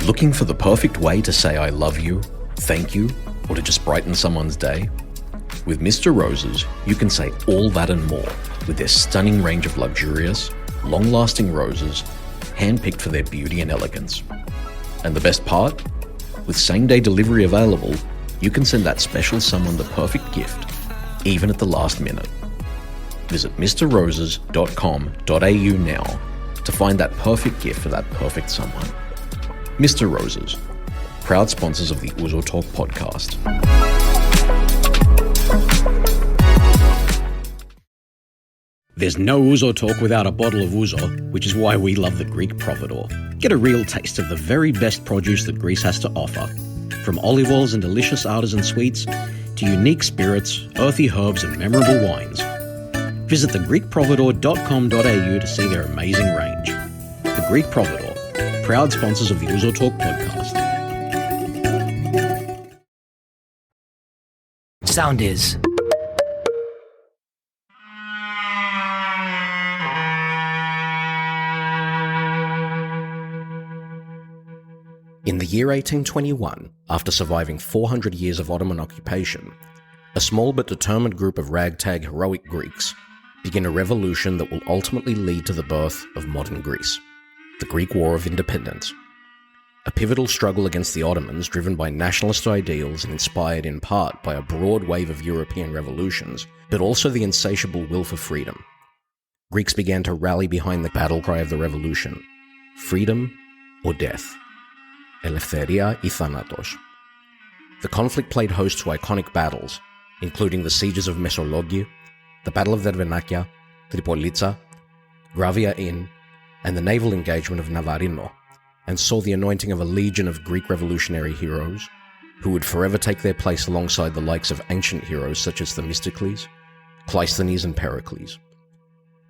Looking for the perfect way to say I love you, thank you, or to just brighten someone's day? With Mr. Roses, you can say all that and more with their stunning range of luxurious, long-lasting roses, handpicked for their beauty and elegance. And the best part? With same-day delivery available, you can send that special someone the perfect gift, even at the last minute. Visit mrroses.com.au now to find that perfect gift for that perfect someone. Mr. Roses, proud sponsors of the Ouzo Talk podcast. There's no Ouzo Talk without a bottle of Ouzo, which is why we love the Greek Providor. Get a real taste of the very best produce that Greece has to offer. From olive oils and delicious artisan sweets, to unique spirits, earthy herbs and memorable wines. Visit thegreekprovidor.com.au to see their amazing range. The Greek Providor, proud sponsors of the Ouzo Talk podcast. Sound is. In the year 1821, after surviving 400 years of Ottoman occupation, a small but determined group of ragtag heroic Greeks begin a revolution that will ultimately lead to the birth of modern Greece, the Greek War of Independence. A pivotal struggle against the Ottomans driven by nationalist ideals and inspired in part by a broad wave of European revolutions, but also the insatiable will for freedom. Greeks began to rally behind the battle cry of the revolution: freedom or death. Eleftheria ή θάνατος. The conflict played host to iconic battles, including the sieges of Mesologi, the Battle of Dervenakia, Tripolitsa, Gravia Inn, and the naval engagement of Navarino, and saw the anointing of a legion of Greek revolutionary heroes, who would forever take their place alongside the likes of ancient heroes such as Themistocles, Cleisthenes, and Pericles.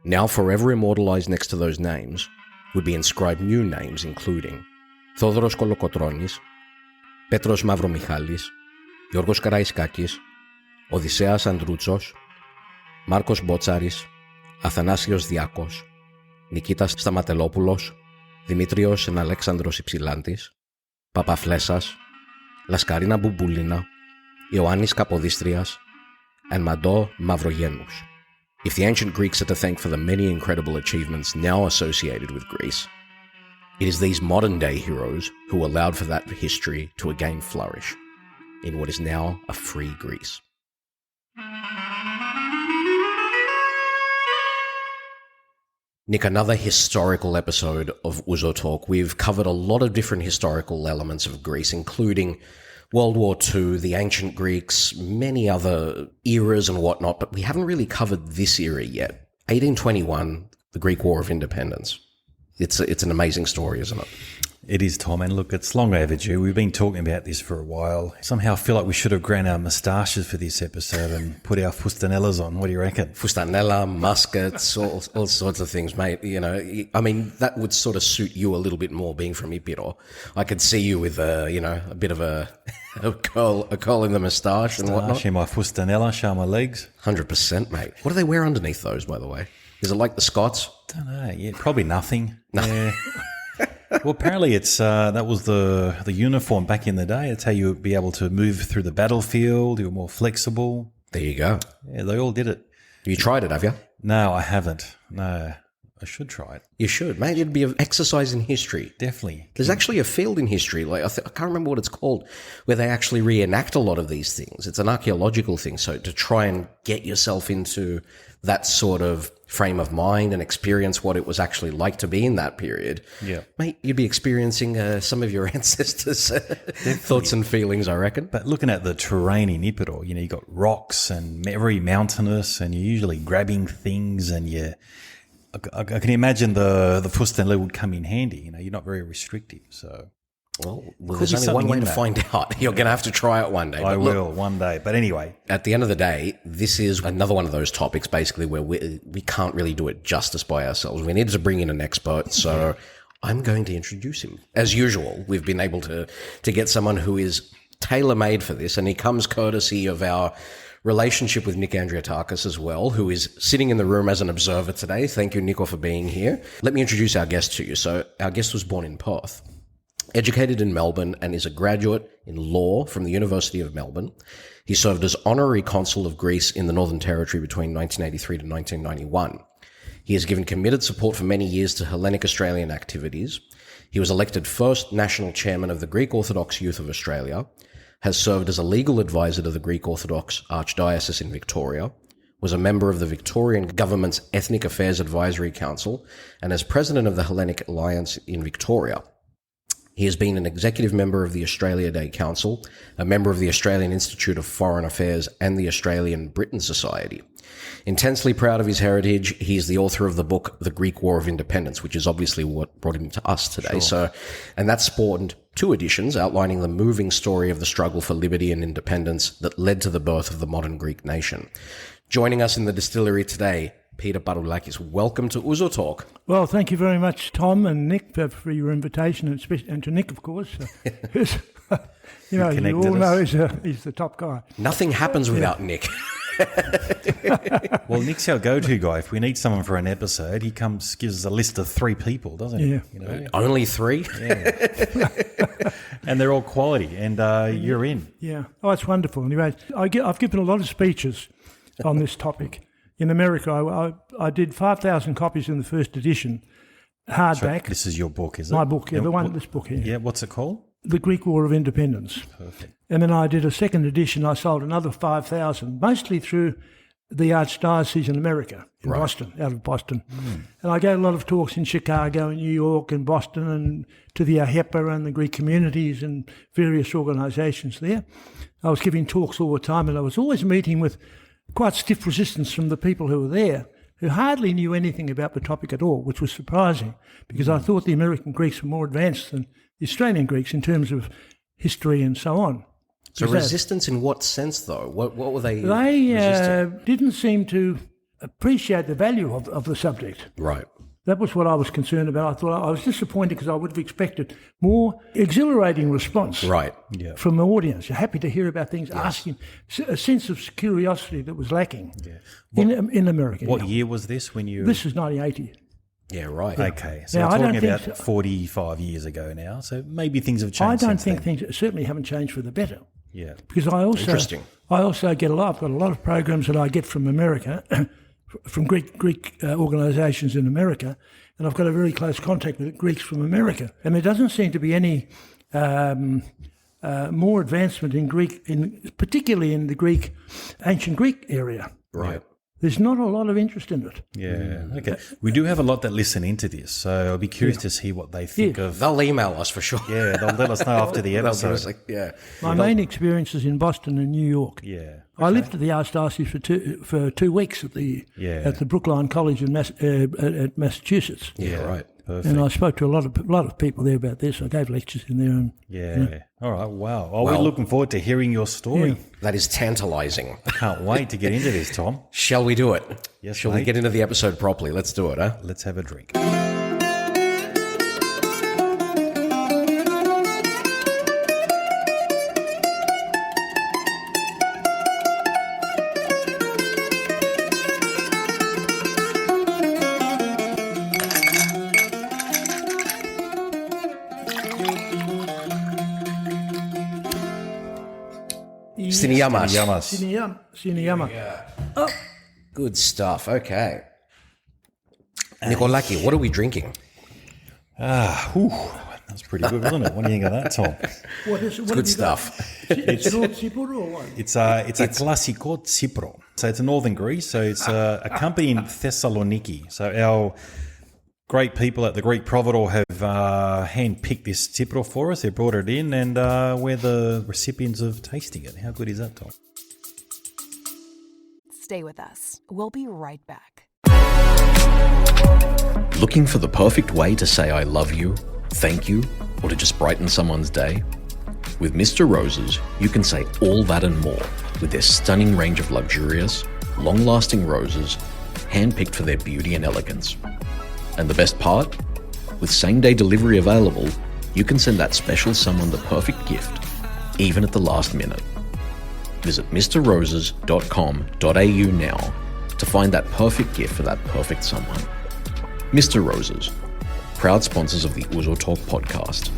Now forever immortalized next to those names would be inscribed new names including Θόδωρος Κολοκοτρώνης, Πέτρος Μαυρομιχάλης, Γιώργος Καραϊσκάκης, Οδυσσέας Ανδρούτσος, Μάρκος Μπότσαρης, Αθανάσιος Διάκος, Νικήτας Σταματελόπουλος, Δημήτριος Αλέξανδρος Υψηλάντης, Παπαφλέσας, Λασκαρίνα Μπουμπούλινα, Ιωάννης Καποδίστριας, and Mado Mavrogennous. If the ancient Greeks are to thank for the many incredible achievements now associated with Greece, it is these modern-day heroes who allowed for that history to again flourish in what is now a free Greece. Nick, another historical episode of Ouzo Talk. We've covered a lot of different historical elements of Greece, including World War II, the ancient Greeks, many other eras and whatnot, but we haven't really covered this era yet. 1821, the Greek War of Independence. It's an amazing story, isn't it? It is, Tom, and look, it's long overdue. We've been talking about this for a while. Somehow I feel like we should have grown our moustaches for this episode and put our fustanellas on. What do you reckon? Fustanella, muskets, all sorts of things, mate. You know, I mean, that would sort of suit you a little bit more being from Ipiro. I could see you with, a bit of a curl in the moustache and whatnot. Show my fustanella, show my legs. 100%, mate. What do they wear underneath those, by the way? Is it like the Scots? Don't know. Yeah, probably nothing. Yeah. Well, apparently it's that was the uniform back in the day. It's how you would be able to move through the battlefield. You were more flexible. There you go. Yeah, they all did it. You tried it, have you? No, I haven't. No, I should try it. You should, mate. It'd be an exercise in history. Definitely. There's actually a field in history, like I can't remember what it's called, where they actually reenact a lot of these things. It's an archaeological thing. So to try and get yourself into that sort of frame of mind and experience what it was actually like to be in that period, yeah, mate, you'd be experiencing some of your ancestors' thoughts and feelings, I reckon. But looking at the terrain in Ipiro, you got rocks and very mountainous, and you're usually grabbing things, and I can imagine the fustanella would come in handy. You're not very restrictive, so. Well, there's only one way to find out. You're going to have to try it one day. I will, one day. But anyway. At the end of the day, this is another one of those topics, basically, where we can't really do it justice by ourselves. We need to bring in an expert, so I'm going to introduce him. As usual, we've been able to get someone who is tailor-made for this, and he comes courtesy of our relationship with Nick Andriatakis as well, who is sitting in the room as an observer today. Thank you, Nico, for being here. Let me introduce our guest to you. So our guest was born in Perth. Educated in Melbourne and is a graduate in law from the University of Melbourne. He served as honorary consul of Greece in the Northern Territory between 1983 to 1991. He has given committed support for many years to Hellenic Australian activities. He was elected first national chairman of the Greek Orthodox Youth of Australia, has served as a legal advisor to the Greek Orthodox Archdiocese in Victoria, was a member of the Victorian Government's Ethnic Affairs Advisory Council, and as president of the Hellenic Alliance in Victoria. He has been an executive member of the Australia Day Council, a member of the Australian Institute of Foreign Affairs and the Australian Britain Society. Intensely proud of his heritage, he is the author of the book The Greek War of Independence, which is obviously what brought him to us today. Sure. And that spawned 2 editions outlining the moving story of the struggle for liberty and independence that led to the birth of the modern Greek nation. Joining us in the distillery today, Peter Paroulakis. Welcome to Ouzo Talk. Well, thank you very much, Tom and Nick, for your invitation, and to Nick, of course. You all know he's the top guy. Nothing happens without Nick. Well, Nick's our go-to guy. If we need someone for an episode, he comes, gives us a list of 3 people, doesn't he? Yeah. You know? Only 3? Yeah. And they're all quality, and you're in. Yeah. Oh, it's wonderful. Anyway, I've given a lot of speeches on this topic. In America, I did 5,000 copies in the first edition, hardback. So this is your book, is it? My book, yeah, this book here. Yeah, what's it called? The Greek War of Independence. Perfect. And then I did a second edition. I sold another 5,000, mostly through the Archdiocese in America, in Boston, out of Boston. And I gave a lot of talks in Chicago and New York and Boston and to the AHEPA and the Greek communities and various organisations there. I was giving talks all the time, and I was always meeting with quite stiff resistance from the people who were there, who hardly knew anything about the topic at all, which was surprising because I thought the American Greeks were more advanced than the Australian Greeks in terms of history and so on. So resistance in what sense, though? What were they They didn't seem to appreciate the value of the subject. Right. That was what I was concerned about. I thought I was disappointed because I would have expected more exhilarating response from the audience. You're happy to hear about things, asking, a sense of curiosity that was lacking in America. What year was this when you... This was 1980. Yeah, right. Okay, so now, we're talking about 45 years ago now, so maybe things have changed I don't since think then. things certainly haven't changed for the better. Yeah. Because I also get I've got a lot of programs that I get from America, from Greek organisations in America, and I've got a very close contact with Greeks from America. And there doesn't seem to be any more advancement in Greek, particularly in the ancient Greek area. Right. There's not a lot of interest in it. Yeah, okay. We do have a lot that listen into this, so I'll be curious to see what they think of... They'll email us for sure. Yeah, they'll let us know after the episode. My main experience is in Boston and New York. Yeah. Okay. I lived at the Archdiocese for 2 weeks at the Brookline College at Massachusetts. Yeah, right. Perfect. And I spoke to a lot of people there about this. I gave lectures in there. And, All right. Wow. Well, we're looking forward to hearing your story. Yeah. That is tantalising. I can't wait to get into this, Tom. Shall we do it? Yes, Shall we get into the episode properly? Let's do it, huh? Let's have a drink. Siniyama. Oh. Good stuff. Okay. Nikolaki, what are we drinking? That's pretty good, wasn't it? What do you think of that, Tom? It's good stuff. It's Tsipro or what? It's a Classico Tsipro. So it's in northern Greece. So it's a company in Thessaloniki. So our great people at the Greek Providore have hand-picked this Tsipro for us. They brought it in, and we're the recipients of tasting it. How good is that, Tom? Stay with us. We'll be right back. Looking for the perfect way to say I love you, thank you, or to just brighten someone's day? With Mr. Roses, you can say all that and more with their stunning range of luxurious, long-lasting roses, hand-picked for their beauty and elegance. And the best part? With same-day delivery available, you can send that special someone the perfect gift, even at the last minute. Visit mrroses.com.au now to find that perfect gift for that perfect someone. Mr. Roses, proud sponsors of the Ouzo Talk podcast.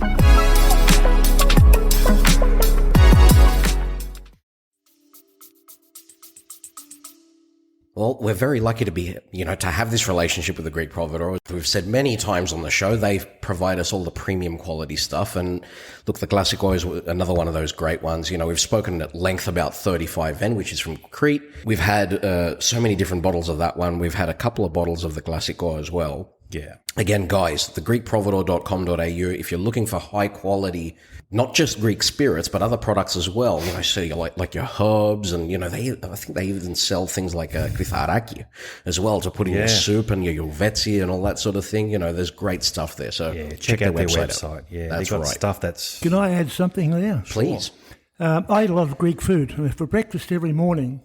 Well, we're very lucky to be, to have this relationship with the Greek Providore. We've said many times on the show, they provide us all the premium quality stuff. And look, the Classico is another one of those great ones. We've spoken at length about 35N, which is from Crete. We've had so many different bottles of that one. We've had a couple of bottles of the Classico as well. Yeah. Again, guys, thegreekprovidore.com.au, if you're looking for high quality, not just Greek spirits, but other products as well, so you like your herbs and, I think they even sell things like Paroulakis as well to put in your soup and your vetsi and all that sort of thing. There's great stuff there. So check out their website. Out. Yeah, that's they've got right. stuff that's... Can I add something there? Please. I eat a lot of Greek food. For breakfast every morning,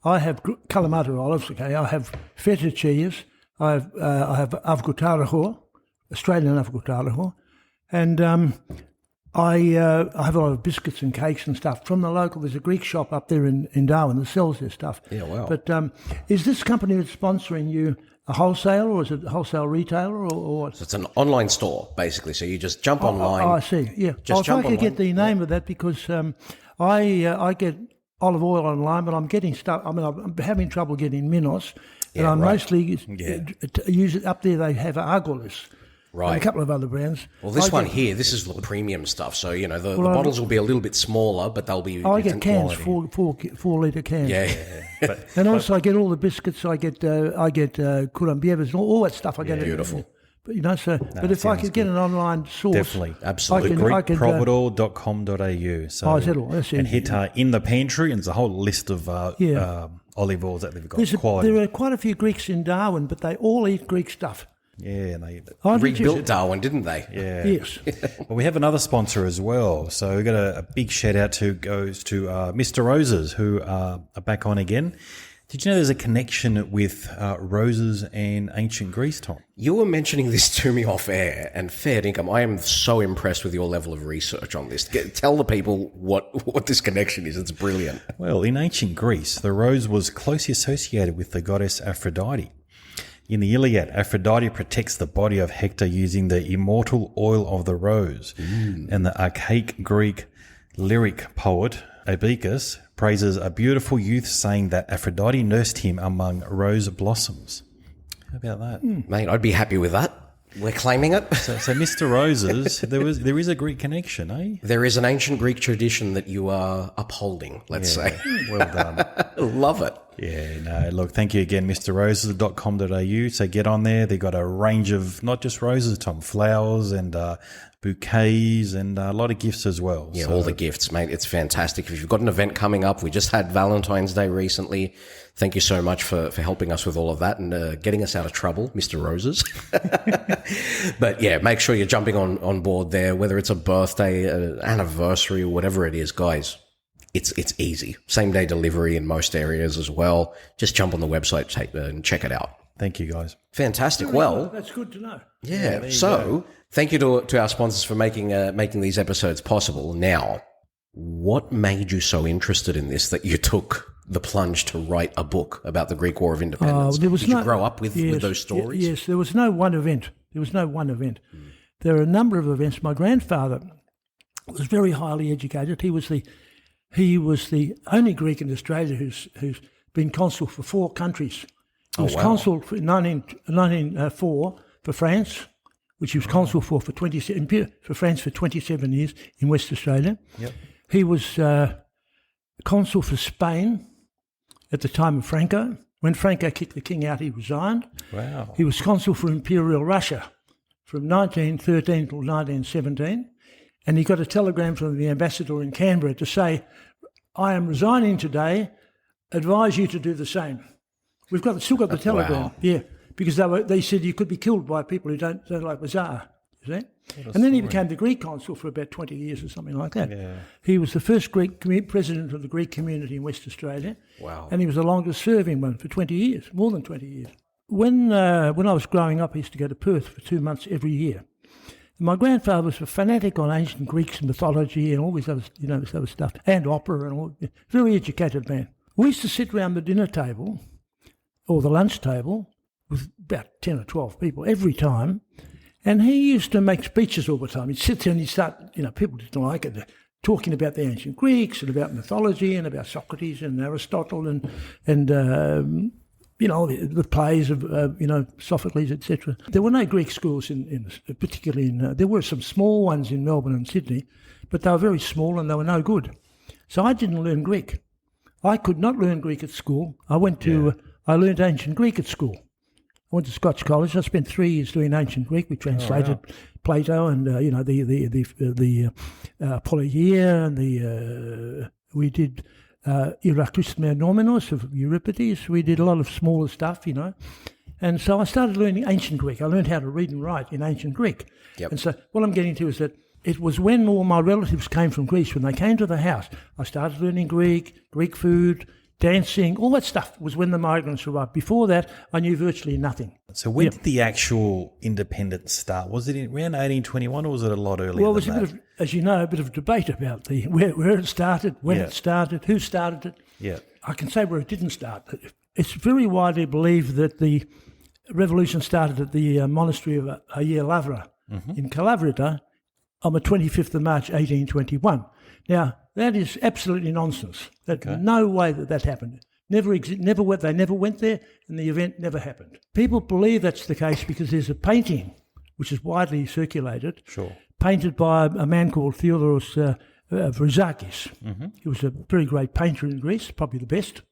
I have Kalamata olives, okay? I have feta cheese. I have avokado, Australian avokado, and I have a lot of biscuits and cakes and stuff from the local. There's a Greek shop up there in Darwin that sells their stuff. Yeah, wow. But is this company that's sponsoring you a wholesaler, or is it a wholesale retailer, or what? So it's an online store, basically. So you just jump online. Oh, I see, yeah. Just if I jump could online. get the name of that, because I get olive oil online, but I'm getting stuff. I'm having trouble getting Minos. And I mostly use it up there. They have Argolis, Right. and a couple of other brands. Well, this this is the premium stuff. So, the bottles will be a little bit smaller, but they'll be I get cans, quality. 4 litre cans. Yeah. And also I get all the biscuits. I get Kurambievas, all that stuff. I get beautiful. But but if I could get an online source, Definitely. Absolutely. I could, GreekProvidore.com.au. So, is that all? That's and easy. hit in the pantry, and there's a whole list of olive oils that they've got. Quality. There are quite a few Greeks in Darwin, but they all eat Greek stuff. Yeah, and they Rebuilt Darwin, didn't they? Yeah. Yes. Well, we have another sponsor as well. So we've got a big shout out goes to Mr. Roses, who are back on again. Did you know there's a connection with roses and ancient Greece, Tom? You were mentioning this to me off air, and fair dinkum, I am so impressed with your level of research on this. Tell the people what this connection is. It's brilliant. Well, in ancient Greece, the rose was closely associated with the goddess Aphrodite. In the Iliad, Aphrodite protects the body of Hector using the immortal oil of the rose. And the archaic Greek lyric poet Abacus praises a beautiful youth, saying that Aphrodite nursed him among rose blossoms. How about that? Mate, I'd be happy with that. We're claiming it. So Mr. Roses, there is a Greek connection, eh? There is an ancient Greek tradition that you are upholding, let's say. Well done. Love it. Yeah, no, look, thank you again, mrroses.com.au. So get on there. They've got a range of not just roses, Tom, flowers and bouquets and a lot of gifts as well. Yeah, all the gifts, mate. It's fantastic. If you've got an event coming up, we just had Valentine's Day recently. Thank you so much for helping us with all of that and getting us out of trouble, Mr. Roses. But yeah, make sure you're jumping on board there, whether it's a birthday, anniversary, or whatever it is, guys. It's easy. Same day delivery in most areas as well. Just jump on the website and check it out. Thank you, guys. Fantastic. Well, That's good to know. yeah. So thank you to our sponsors for making these episodes possible. Now, what made you so interested in this that you took the plunge to write a book about the Greek War of Independence? Did you grow up with those stories? Yes, there was no one event. There are a number of events. My grandfather was very highly educated. He was the only Greek in Australia who's been consul for 4 countries. He was consul in 1904 for France, which he was consul for France for 27 years in West Australia. Yep. He was consul for Spain at the time of Franco. When Franco kicked the king out, he resigned. Wow. He was consul for Imperial Russia from 1913 till 1917. And he got a telegram from the ambassador in Canberra to say, "I am resigning today. Advise you to do the same." We've still got the telegram. Wow. Yeah, because they said you could be killed by people who don't like Bazaar. You see? And then he became the Greek consul for about 20 years or something like that. Yeah. He was the first Greek president of the Greek community in West Australia. Wow. And he was the longest serving one for 20 years, more than 20 years. When I was growing up, I used to go to Perth for 2 months every year. My grandfather was a fanatic on ancient Greeks and mythology and all this other stuff, and opera and all. Very educated man. We used to sit round the dinner table or the lunch table with about 10 or 12 people every time, and he used to make speeches all the time. He'd sit there and he'd start, people didn't like it, talking about the ancient Greeks and about mythology and about Socrates and Aristotle and the plays of, Sophocles, etc. There were no Greek schools particularly there were some small ones in Melbourne and Sydney, but they were very small and they were no good. So I didn't learn Greek. I could not learn Greek at school. I learned ancient Greek at school. I went to Scotch College. I spent 3 years doing ancient Greek. We translated Plato and the Apologia, and we did Eraclisme Nomenos of Euripides. We did a lot of smaller stuff, And so I started learning ancient Greek. I learned how to read and write in ancient Greek. Yep. And so what I'm getting to is that it was when all my relatives came from Greece, when they came to the house, I started learning Greek food, dancing, all that stuff was when the migrants arrived. Before that, I knew virtually nothing. So when did the actual independence start? Was it around 1821 or was it a lot earlier Well, than there was a bit of debate about where it started, when it started, who started it. Yeah. I can say where it didn't start. It's very widely believed that the revolution started at the monastery of Ayer Lavra in Calavrita on the 25th of March, 1821. Now, that is absolutely nonsense. No way that happened. They never went there, and the event never happened. People believe that's the case because there's a painting, which is widely circulated, painted by a man called Theodoros Vrouzakis. He was a very great painter in Greece, probably the best.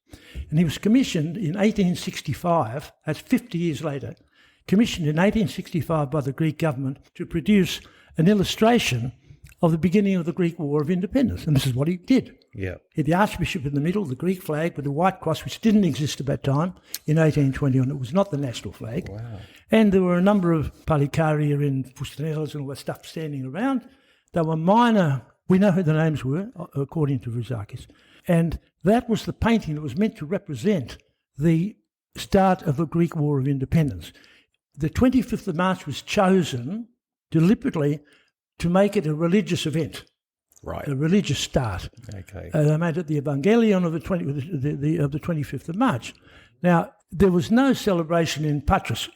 And he was commissioned in 1865, that's 50 years later, commissioned in 1865 by the Greek government to produce an illustration of the beginning of the Greek War of Independence. And this is what he did. Yeah. He had the Archbishop in the middle, the Greek flag with the white cross, which didn't exist at that time in 1821. It was not the national flag. Wow. And there were a number of palikaria in fustanelas and all that stuff standing around. They were minor. We know who the names were, according to Vrouzakis. And that was the painting that was meant to represent the start of the Greek War of Independence. The 25th of March was chosen deliberately to make it a religious event, Right. a religious start. Okay. They made it the Evangelion of the 25th of March. Now, there was no celebration in Patras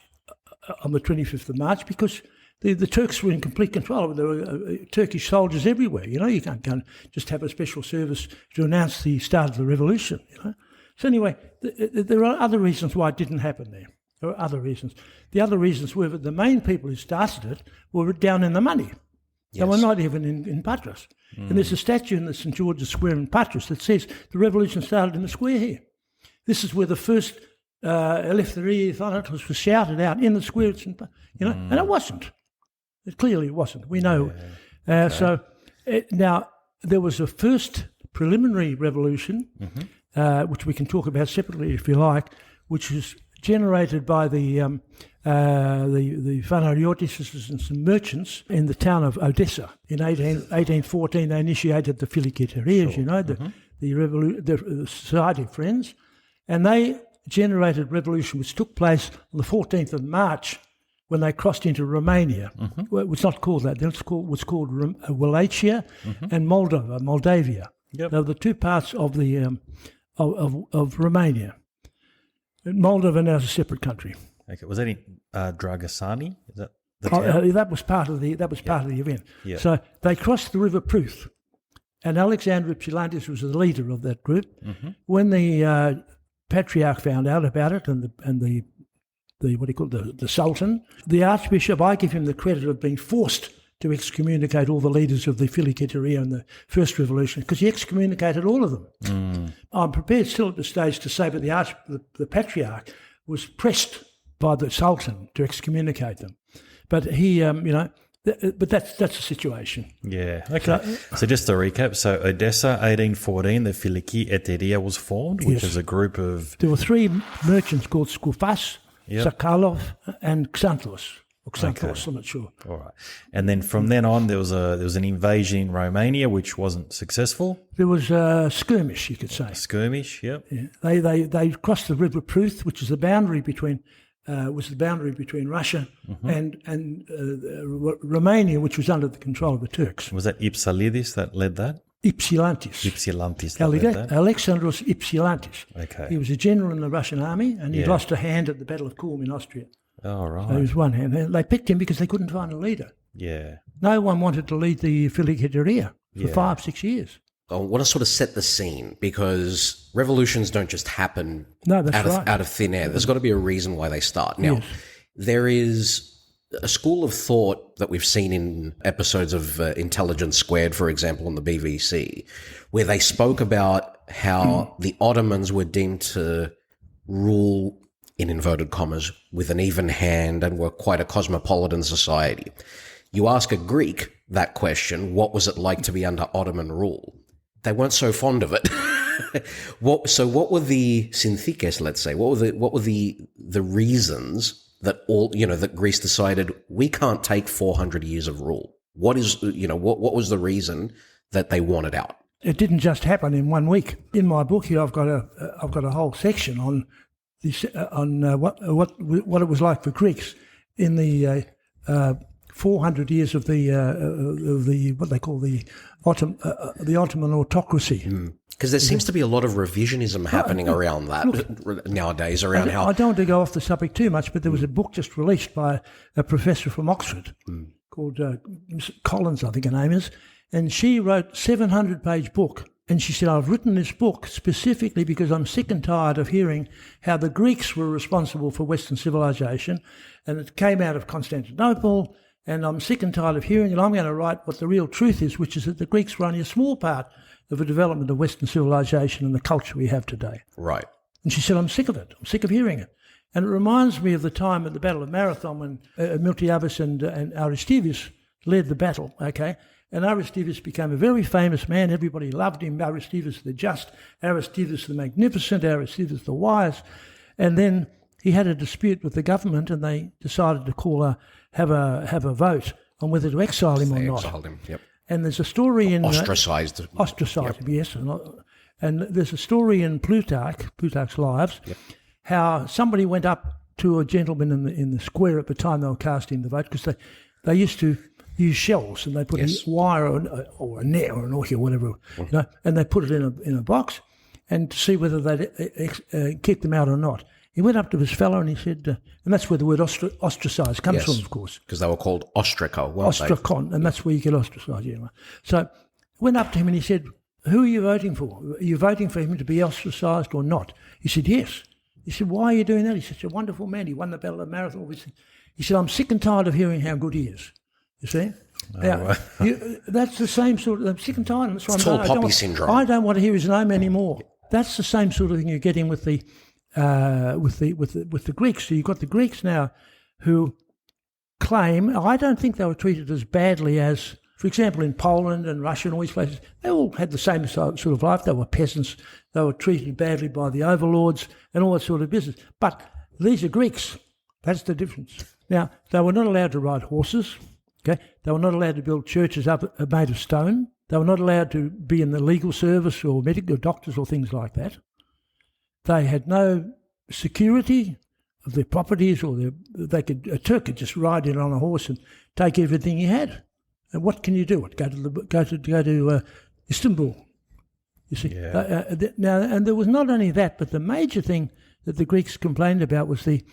on the 25th of March because the Turks were in complete control. There were Turkish soldiers everywhere. You can't go and just have a special service to announce the start of the revolution. So anyway, there are other reasons why it didn't happen there. There are other reasons. The other reasons were that the main people who started it were down in the money. They were not even in Patras. And there's a statue in the St. George's Square in Patras that says the revolution started in the square here. This is where the first Eleftheria Thanatos was shouted out in the square, and it wasn't. It clearly wasn't. We know. Now, there was a first preliminary revolution, which we can talk about separately if you like, which was generated by the Phanariotis and some merchants in the town of Odessa. In 1814, they initiated the Philikiteria, the Society of Friends, and they generated revolution which took place on the 14th of March when they crossed into Romania. Well, it was not called that. It was called Wallachia and Moldavia. Yep. They were the two parts of the of Romania. Moldova now is a separate country. Okay, was that in Dragasani? Is that the that was part of the event. Yeah. So they crossed the River Pruth, and Alexander Ypsilantis was the leader of that group. When the Patriarch found out about it, and the the Sultan, the Archbishop, I give him the credit of being forced to excommunicate all the leaders of the Philikiteria and the First Revolution, because he excommunicated all of them. I'm prepared still at this stage to say that the Patriarch was pressed by the Sultan to excommunicate them. But he, but that's the situation. Yeah, okay. So just to recap, so Odessa, 1814, the Philikiteria was formed, which is a group of... There were three merchants called Skoufas, Sakhalov and Xanthos. Or Xanthos, I'm not sure. All right. And then from then on, there was an invasion in Romania, which wasn't successful. There was a skirmish, you could say. A skirmish, yep. Yeah. They crossed the River Pruth, which is the boundary between Russia and Romania, which was under the control of the Turks. Was that Ypsilidis that led that? Ypsilantis. Led that? Alexandros Ypsilantis. Okay. He was a general in the Russian army, and he lost a hand at the Battle of Kulm in Austria. Oh, right. So he was one hand. They picked him because they couldn't find a leader. Yeah. No one wanted to lead the Philikiteria for 5-6 years. I want to sort of set the scene, because revolutions don't just happen out of thin air. There's got to be a reason why they start. Now, there is a school of thought that we've seen in episodes of Intelligence Squared, for example, on the BBC, where they spoke about how the Ottomans were deemed to rule, in inverted commas, with an even hand and were quite a cosmopolitan society. You ask a Greek that question, what was it like to be under Ottoman rule? They weren't so fond of it. What were the synthikes, let's say? What were the reasons that that Greece decided we can't take 400 years of rule? What was the reason that they wanted out? It didn't just happen in 1 week. In my book here, I've got a whole section on this, what it was like for Greeks in the 400 years of the what they call the Ottoman autocracy. Because there seems to be a lot of revisionism happening around that nowadays. I don't want to go off the subject too much, but there was a book just released by a professor from Oxford called Collins, I think her name is, and she wrote a 700-page book. And she said, I've written this book specifically because I'm sick and tired of hearing how the Greeks were responsible for Western civilization, and it came out of Constantinople, and I'm sick and tired of hearing it. I'm going to write what the real truth is, which is that the Greeks were only a small part of the development of Western civilization and the culture we have today. Right. And she said, I'm sick of it. I'm sick of hearing it. And it reminds me of the time at the Battle of Marathon when Miltiades and Aristides led the battle, okay? And Aristides became a very famous man. Everybody loved him. Aristides the just, Aristides the magnificent, Aristides the wise. And then he had a dispute with the government, and they decided to have a vote on whether to exile him or not. Exiled him, yep. And there's a story in... Ostracised. Ostracised, yes. And there's a story in Plutarch's Lives, how somebody went up to a gentleman in the square at the time they were casting the vote, because they used to use shells, and they put a wire or a net or an orchid or whatever, and they put it in a box, and to see whether they'd kick them out or not. He went up to this fellow and he said, and that's where the word ostracized comes from, of course. Because they were called ostraca, weren't they? Ostracon, and that's where you get ostracized. Yeah. So went up to him and he said, who are you voting for? Are you voting for him to be ostracized or not? He said, yes. He said, why are you doing that? He's such a wonderful man. He won the Battle of Marathon. He said, I'm sick and tired of hearing how good he is. You see? Now, that's the same sort of... I'm sick and tired. That's it's called poppy syndrome. I don't want to hear his name anymore. That's the same sort of thing you're getting with the Greeks. So you've got the Greeks now who claim... I don't think they were treated as badly as... For example, in Poland and Russia and all these places, they all had the same sort of life. They were peasants. They were treated badly by the overlords and all that sort of business. But these are Greeks. That's the difference. Now, they were not allowed to ride horses. Okay, they were not allowed to build churches made of stone. They were not allowed to be in the legal service or medical doctors or things like that. They had no security of their properties, or a Turk could just ride in on a horse and take everything he had. And what can you do? Go to Istanbul. You see. Yeah. Now, and there was not only that, but the major thing that the Greeks complained about was the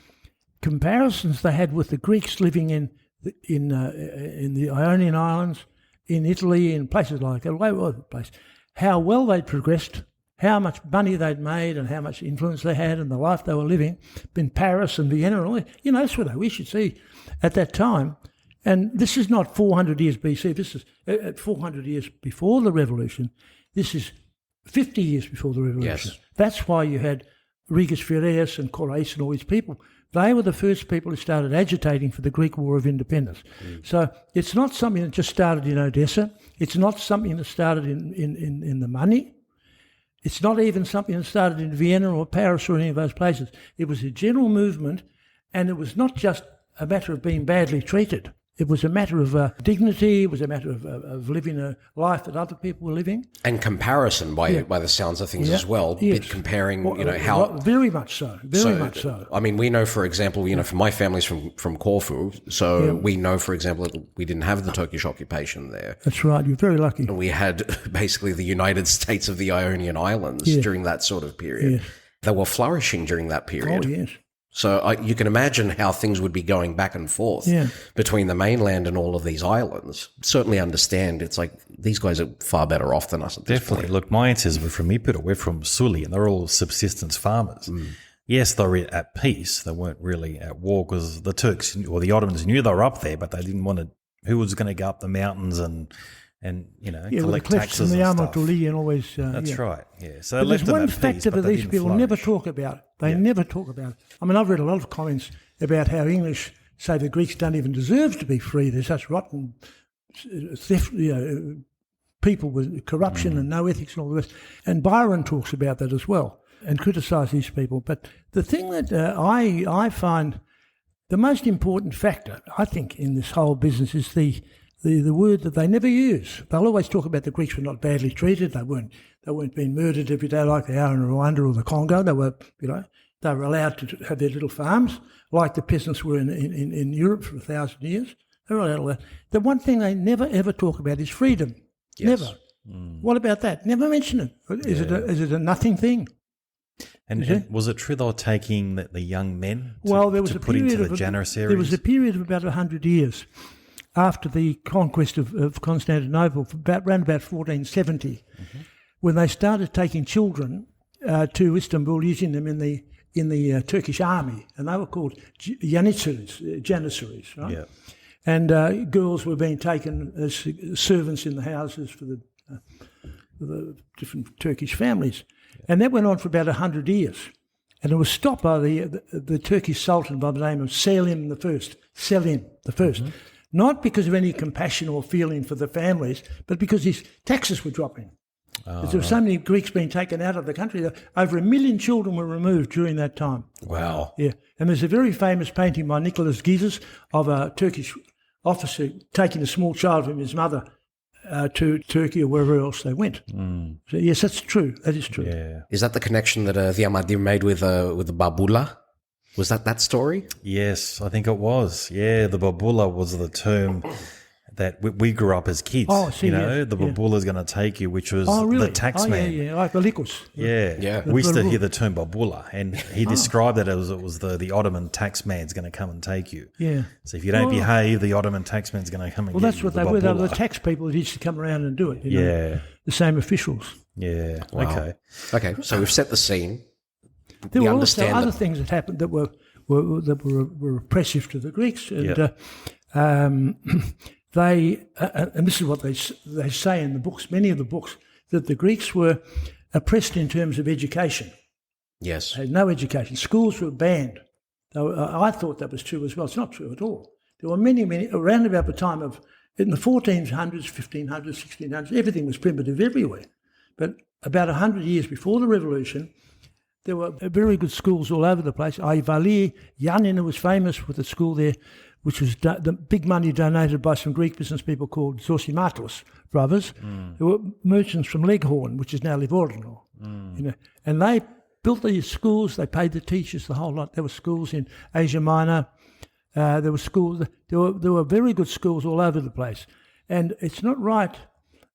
comparisons they had with the Greeks living in the Ionian Islands, in Italy, in places like that, all over the place. How well they'd progressed, how much money they'd made, and how much influence they had, and the life they were living in Paris and Vienna, and all that. That's what we should see at that time. And this is not 400 years BC. This is 400 years before the revolution. This is 50 years before the revolution. Yes. That's why you had Regus Piraeus and Korais and all these people. They were the first people who started agitating for the Greek War of Independence. So it's not something that just started in Odessa. It's not something that started in the money. It's not even something that started in Vienna or Paris or any of those places. It was a general movement, and it was not just a matter of being badly treated. It was a matter of dignity. It was a matter of living a life that other people were living. And comparison by the sounds of things as well. Yes. Comparing, how... Very much so. Very much so. I mean, we know, for example, for my family's from Corfu, so we know, for example, that we didn't have the Turkish occupation there. That's right. You're very lucky. And we had basically the United States of the Ionian Islands during that sort of period. Yes. They were flourishing during that period. Oh, yes. So you can imagine how things would be going back and forth between the mainland and all of these islands. Certainly understand it's like these guys are far better off than us at this Definitely. point. Look, my ancestors were from Ipiro. We're from Suli, and they're all subsistence farmers. Yes, they were at peace. They weren't really at war because the Turks or the Ottomans knew they were up there, but they didn't want to. Who was going to go up the mountains and collect the taxes and the and stuff? and always. That's right. Yeah. So they But left there's them one at peace, factor but that they these didn't people never flourish. talk about. They never talk about it. I mean, I've read a lot of comments about how English say the Greeks don't even deserve to be free. They're such rotten theft, people with corruption and no ethics and all the rest. And Byron talks about that as well and criticise these people. But the thing that I find the most important factor, I think, in this whole business is the word that they never use. They'll always talk about the Greeks were not badly treated. They weren't being murdered every day like they are in Rwanda or the Congo. They were, they were allowed to have their little farms like the peasants were in Europe for 1,000 years. They were allowed all that. The one thing they never ever talk about is freedom. Yes. Never. What about that? Never mention it. Is it a nothing thing? And was it true they were taking the young men There was to a put period into the of Janissaries? There was a period of about 100 years after the conquest of Constantinople, around about 1470, when they started taking children to Istanbul, using them in the Turkish army, and they were called Janissaries, right? Yeah. And girls were being taken as servants in the houses for the different Turkish families. And that went on for about 100 years. And it was stopped by the Turkish Sultan by the name of Selim I. Not because of any compassion or feeling for the families, but because his taxes were dropping. Because there were so many Greeks being taken out of the country. Over 1 million children were removed during that time. Wow. Yeah. And there's a very famous painting by Nicholas Gizes of a Turkish officer taking a small child from his mother to Turkey or wherever else they went. So yes, that's true. That is true. Yeah. Is that the connection that the Ahmadi made with the Babula? Was that story? Yes, I think it was. Yeah, the babula was the term that we grew up as kids. Oh, I see, yes. The babula is going to take you, which was Really? the tax man. Yeah, like Balikos. Yeah. We used to hear the term babula, and he described it as it was the Ottoman tax man's going to come and take you. Yeah. So if you don't behave, the Ottoman tax man's going to come and Well, get that's you. what they were. They were the tax people that used to come around and do it. Yeah. The same officials. Yeah. Wow. Okay, so we've set the scene. There We were also understand other that- things that happened that were oppressive to the Greeks, and they and this is what they say in the books, many of the books, that the Greeks were oppressed in terms of education. Yes. They had no education. Schools were banned. I thought that was true as well. It's not true at all. There were many, around about the time of, in the 1400s, 1500s, 1600s, everything was primitive everywhere. But about 100 years before the revolution, there were very good schools all over the place. Ayvali, Yanina was famous with a school there, which was the big money donated by some Greek business people called Zosimatos brothers. There were merchants from Leghorn, which is now Livorno. And they built these schools. They paid the teachers the whole lot. There were schools in Asia Minor. There were schools. There were very good schools all over the place. And it's not right.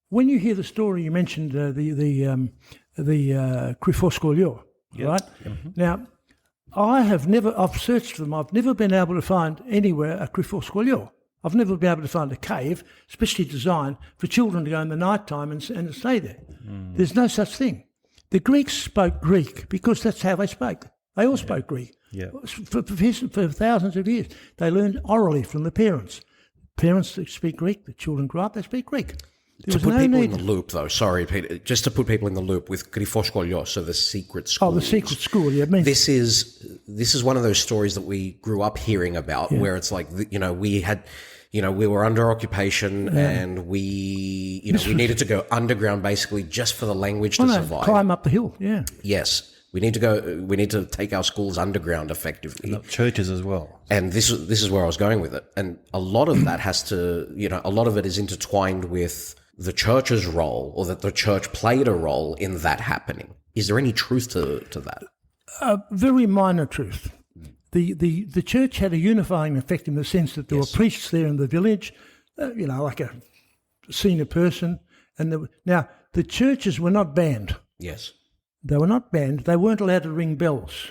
When you hear the story, you mentioned the Krifoskolio, right? Now, I've searched for them. I've never been able to find anywhere a Krifoskolio. I've never been able to find a cave, especially designed for children to go in the night time and stay there. There's no such thing. The Greeks spoke Greek because that's how they spoke. They all spoke Greek. Yeah. For thousands of years. They learned orally from the parents. Parents that speak Greek, the children grow up, they speak Greek. To put people in the loop, though, sorry, Peter, just to put people in the loop with Krifoskolio, so the secret school. Oh, the secret school, yeah. This is one of those stories that we grew up hearing about, where it's like, we were under occupation and we needed to go underground basically just for the language to survive. Climb up the hill, yeah. Yes. We need to take our schools underground effectively. And churches as well. And this is where I was going with it. And a lot of that a lot of it is intertwined with the church's role, or that the church played a role in that happening. Is there any truth to that? Very minor truth. The church had a unifying effect in the sense that there were priests there in the village, like a senior person. And now, the churches were not banned. Yes. They were not banned. They weren't allowed to ring bells.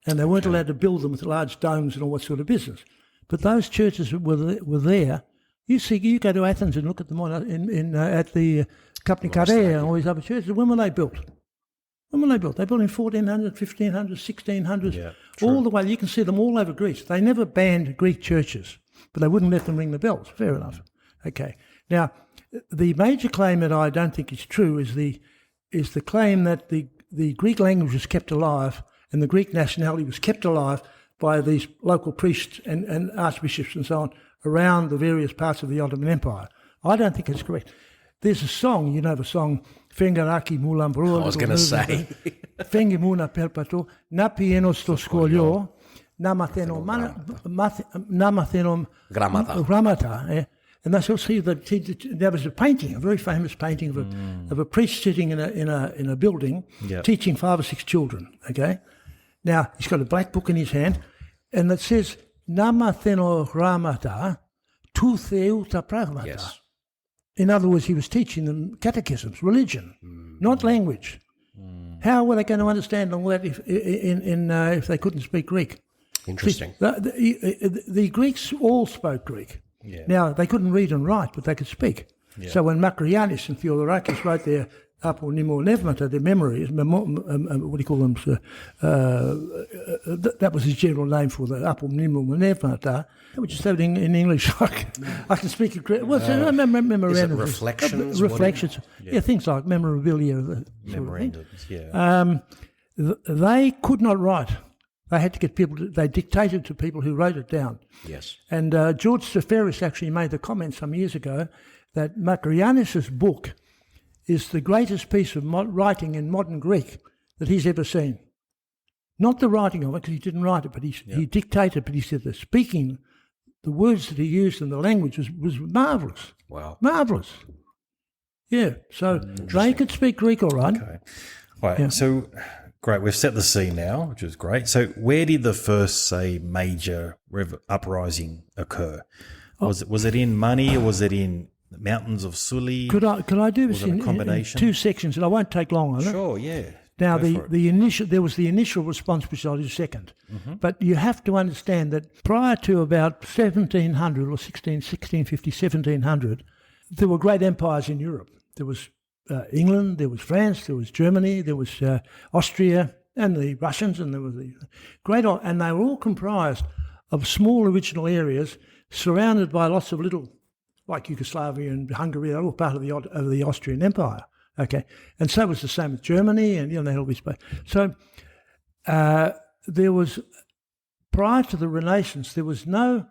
And they weren't allowed to build them with large domes and all that sort of business. But those churches were there You go to Athens and look at them at the Kapni Karea and all these other churches. When were they built? When were they built? They built in 1400, 1500, 1600s, all the way. You can see them all over Greece. They never banned Greek churches, but they wouldn't let them ring the bells. Fair enough. Okay. Now, the major claim that I don't think is true is the claim that the Greek language was kept alive and the Greek nationality was kept alive by these local priests and archbishops and so on around the various parts of the Ottoman Empire. I don't think it's correct. There's a song, you know the song, Fengaraki Mulambro. I was going to say. Fengi perpato, Napieno sto scoglio, Namathenom Grammata. And they shall see that there was a painting, a very famous painting of a priest sitting in a building teaching 5 or 6 children. Okay, now he's got a black book in his hand, and it says Namatheno Grammata tu theuta pragmata. Yes. In other words, he was teaching them catechisms, religion, not language. How were they going to understand all that if they couldn't speak Greek? Interesting. See, the Greeks all spoke Greek. Yeah. Now, they couldn't read and write, but they could speak. Yeah. So when Makarianis and Theodorakis wrote their Apo Nemo Nevmata, their memories, what do you call them? That was his general name for the Apo Nemo Nevmata, which is said in English. I can speak it. Well, memorandum. Reflections? Reflections. Yeah, things like memorabilia. Memorandums, They could not write. They had to get people. They dictated to people who wrote it down. Yes. And George Seferis actually made the comment some years ago that Makarianis' book is the greatest piece of writing in modern Greek that he's ever seen. Not the writing of it, because he didn't write it, but he dictated. But he said the speaking, the words that he used and the language was marvellous. Wow. Marvellous. Yeah. So they could speak Greek all right. Okay. All right. Yeah. So. Great, we've set the scene now, which is great. So where did the first, say, major uprising occur? Was it in Mani or was it in the mountains of Suli? Could I do this in 2 sections, and I won't take long on it? Sure, yeah. Now, there was the initial response, which I'll do second. Mm-hmm. But you have to understand that prior to about 1700 or 1650, 1700, there were great empires in Europe. There was England, there was France, there was Germany, there was Austria, and the Russians, and there was the and they were all comprised of small original areas surrounded by lots of little, like Yugoslavia and Hungary. They're all part of the Austrian Empire. Okay, and so was the same with Germany, and they all be spoke. So there was, prior to the Renaissance, there was no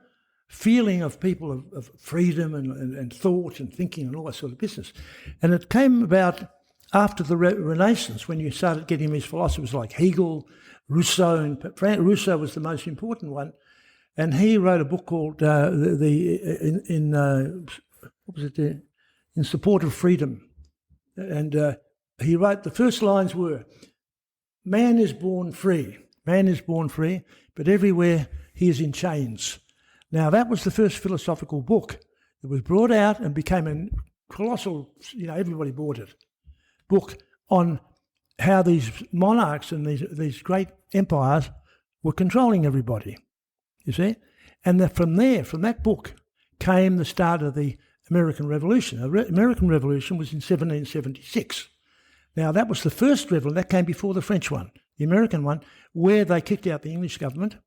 feeling of people of freedom and thought and thinking and all that sort of business. And it came about after the Renaissance when you started getting these philosophers like Hegel, Rousseau, and Rousseau was the most important one. And he wrote a book called In Support of Freedom. And he wrote, the first lines were, man is born free, but everywhere he is in chains. Now, that was the first philosophical book that was brought out and became a colossal, everybody bought it, book on how these monarchs and these great empires were controlling everybody, you see. And from that book, came the start of the American Revolution. The American Revolution was in 1776. Now, that was the first revolution. That came before the French one, the American one, where they kicked out the English government.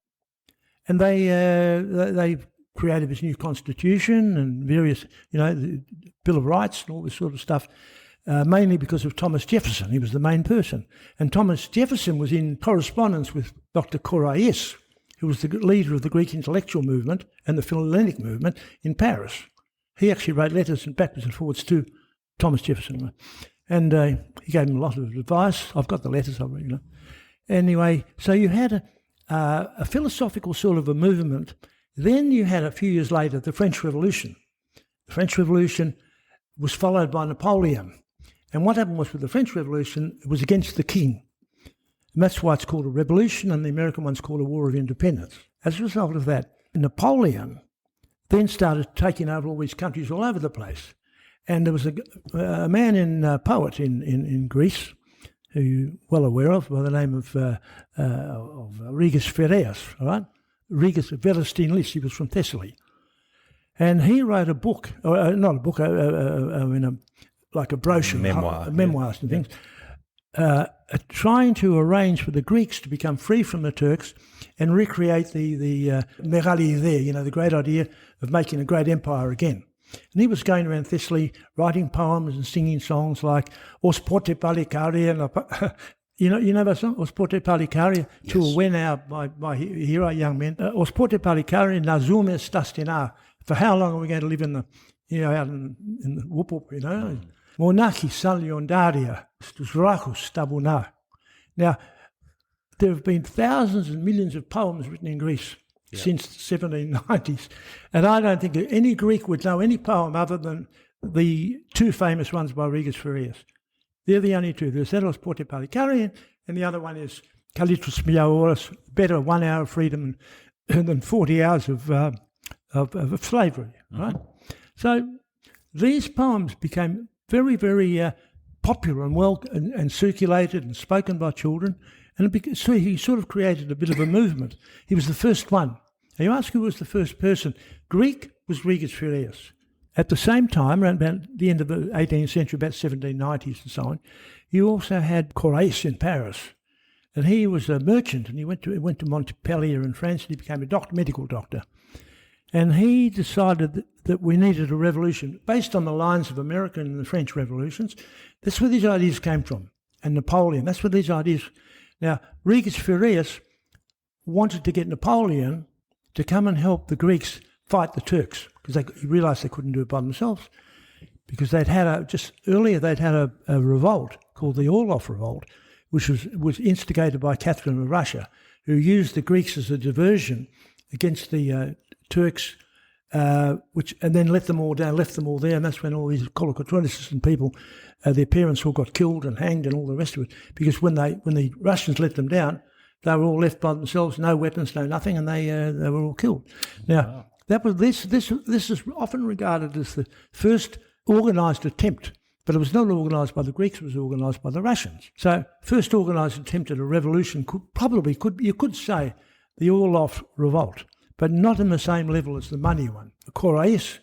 And they created this new constitution and various, the Bill of Rights and all this sort of stuff, mainly because of Thomas Jefferson. He was the main person. And Thomas Jefferson was in correspondence with Dr. Paroulakis, who was the leader of the Greek intellectual movement and the Philhellenic movement in Paris. He actually wrote letters backwards and forwards to Thomas Jefferson. And he gave him a lot of advice. I've got the letters, Anyway, so you had a philosophical sort of a movement. Then you had, a few years later, the French Revolution. The French Revolution was followed by Napoleon. And what happened was with the French Revolution, it was against the king. And that's why it's called a revolution, and the American one's called a War of Independence. As a result of that, Napoleon then started taking over all these countries all over the place. And there was a man poet in Greece, who you're well aware of, by the name of Regis Phaereus, all right? Regis Velestine Lis, he was from Thessaly. And he wrote a book, or not a book, like a brochure, memoirs and things, trying to arrange for the Greeks to become free from the Turks and recreate the megali there, the great idea of making a great empire again. And he was going around Thessaly writing poems and singing songs like Os pote palikaria, you know that song? Os pote palikaria, to win out by hero young men. Os pote palikaria nazume stastina. For how long are we going to live in the, out in the whoop, Monaki saliondaria, stusrachus stabuna. Now, there have been thousands and millions of poems written in Greece since the 1790s, and I don't think that any Greek would know any poem other than the two famous ones by Regus Furius. They're the only two. There's Eros Porte Palikarian, and the other one is Kalitros Miaoros, better 1 hour of freedom than 40 hours of slavery, right? So these poems became very, very popular and well and circulated and spoken by children, and so he sort of created a bit of a movement. He was the first one. Now you ask who was the first person. Greek was Regus Furius. At the same time, around about the end of the 18th century, about 1790s and so on, you also had Corais in Paris. And he was a merchant, and he went to Montpellier in France, and he became a medical doctor. And he decided that we needed a revolution based on the lines of American and the French revolutions. That's where these ideas came from. And Napoleon, that's where these ideas... Now, Regus Furius wanted to get Napoleon to come and help the Greeks fight the Turks, because he realised they couldn't do it by themselves, because they'd had a revolt called the Orlov Revolt, which was instigated by Catherine of Russia, who used the Greeks as a diversion against the Turks, and then let them all down, left them all there, and that's when all these Kolokotronis and people, their parents all got killed and hanged and all the rest of it, because when the Russians let them down, they were all left by themselves, no weapons, no nothing, and they were all killed. Now, this is often regarded as the first organised attempt, but it was not organised by the Greeks, it was organised by the Russians. So, first organised attempt at a revolution you could say the Orlov Revolt, but not in the same level as the money one. Corais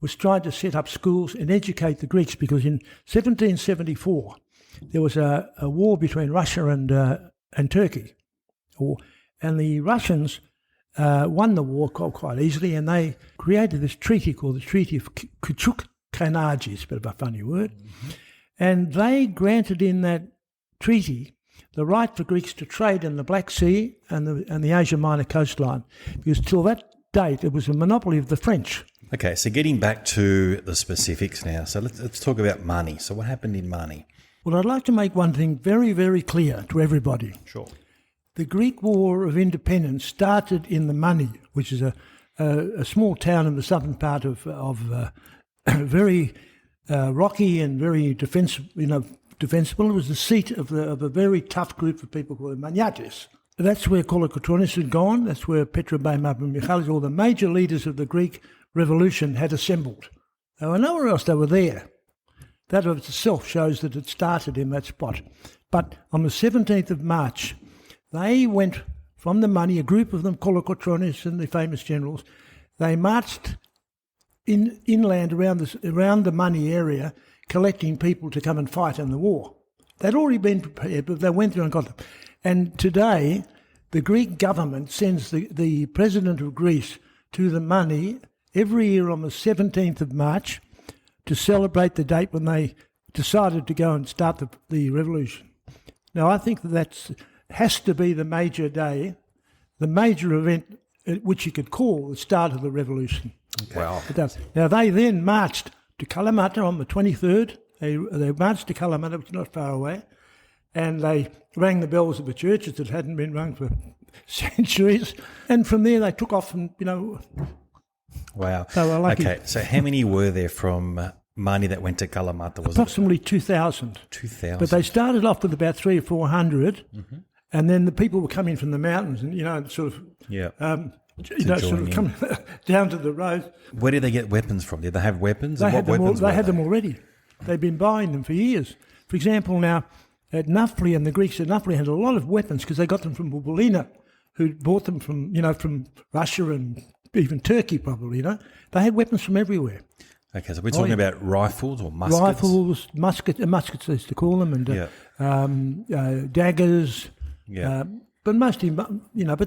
was trying to set up schools and educate the Greeks, because in 1774 there was a war between Russia and Turkey, and the Russians won the war quite easily, and they created this treaty called the Treaty of Küçük-Kaynarca, it's a bit of a funny word, and they granted in that treaty the right for Greeks to trade in the Black Sea and the Asia Minor coastline, because till that date it was a monopoly of the French. Okay, so getting back to the specifics now, so let's talk about money. So what happened in money? Well, I'd like to make one thing very, very clear to everybody. Sure. The Greek War of Independence started in the Mani, which is a small town in the southern part of very rocky and very defensible. It was the seat of a very tough group of people called Maniates. That's where Kolokotronis had gone. That's where Petrobey, Michalis, all the major leaders of the Greek Revolution had assembled. They were nowhere else, they were there. That of itself shows that it started in that spot. But on the 17th of March, they went from the Mani, a group of them, Kolokotronis and the famous generals, they marched inland around the Mani area, collecting people to come and fight in the war. They'd already been prepared, but they went there and got them. And today, the Greek government sends the president of Greece to the Mani every year on the 17th of March to celebrate the date when they decided to go and start the revolution. Now, I think that has to be the major day, the major event which you could call the start of the revolution. Okay. Wow. Now, they then marched to Kalamata on the 23rd. They marched to Kalamata, which is not far away, and they rang the bells of the churches that hadn't been rung for centuries. And from there, they took off and, Wow. They were lucky. Okay, so how many were there from Mani that went to Kalamata? Approximately 2,000. 2,000. But they started off with about 300 or 400, and then the people were coming from the mountains and, sort of... Yeah. sort of coming down to the road. Where did they get weapons from? Did they have weapons? They had them already. They'd been buying them for years. For example, now, at Nafpli, and the Greeks at Nafpli had a lot of weapons because they got them from Bubulina, who bought them from, from Russia and even Turkey probably, They had weapons from everywhere. Okay, so we're talking about rifles or muskets? Rifles, muskets they used to call them, and daggers. Yeah. But mostly, but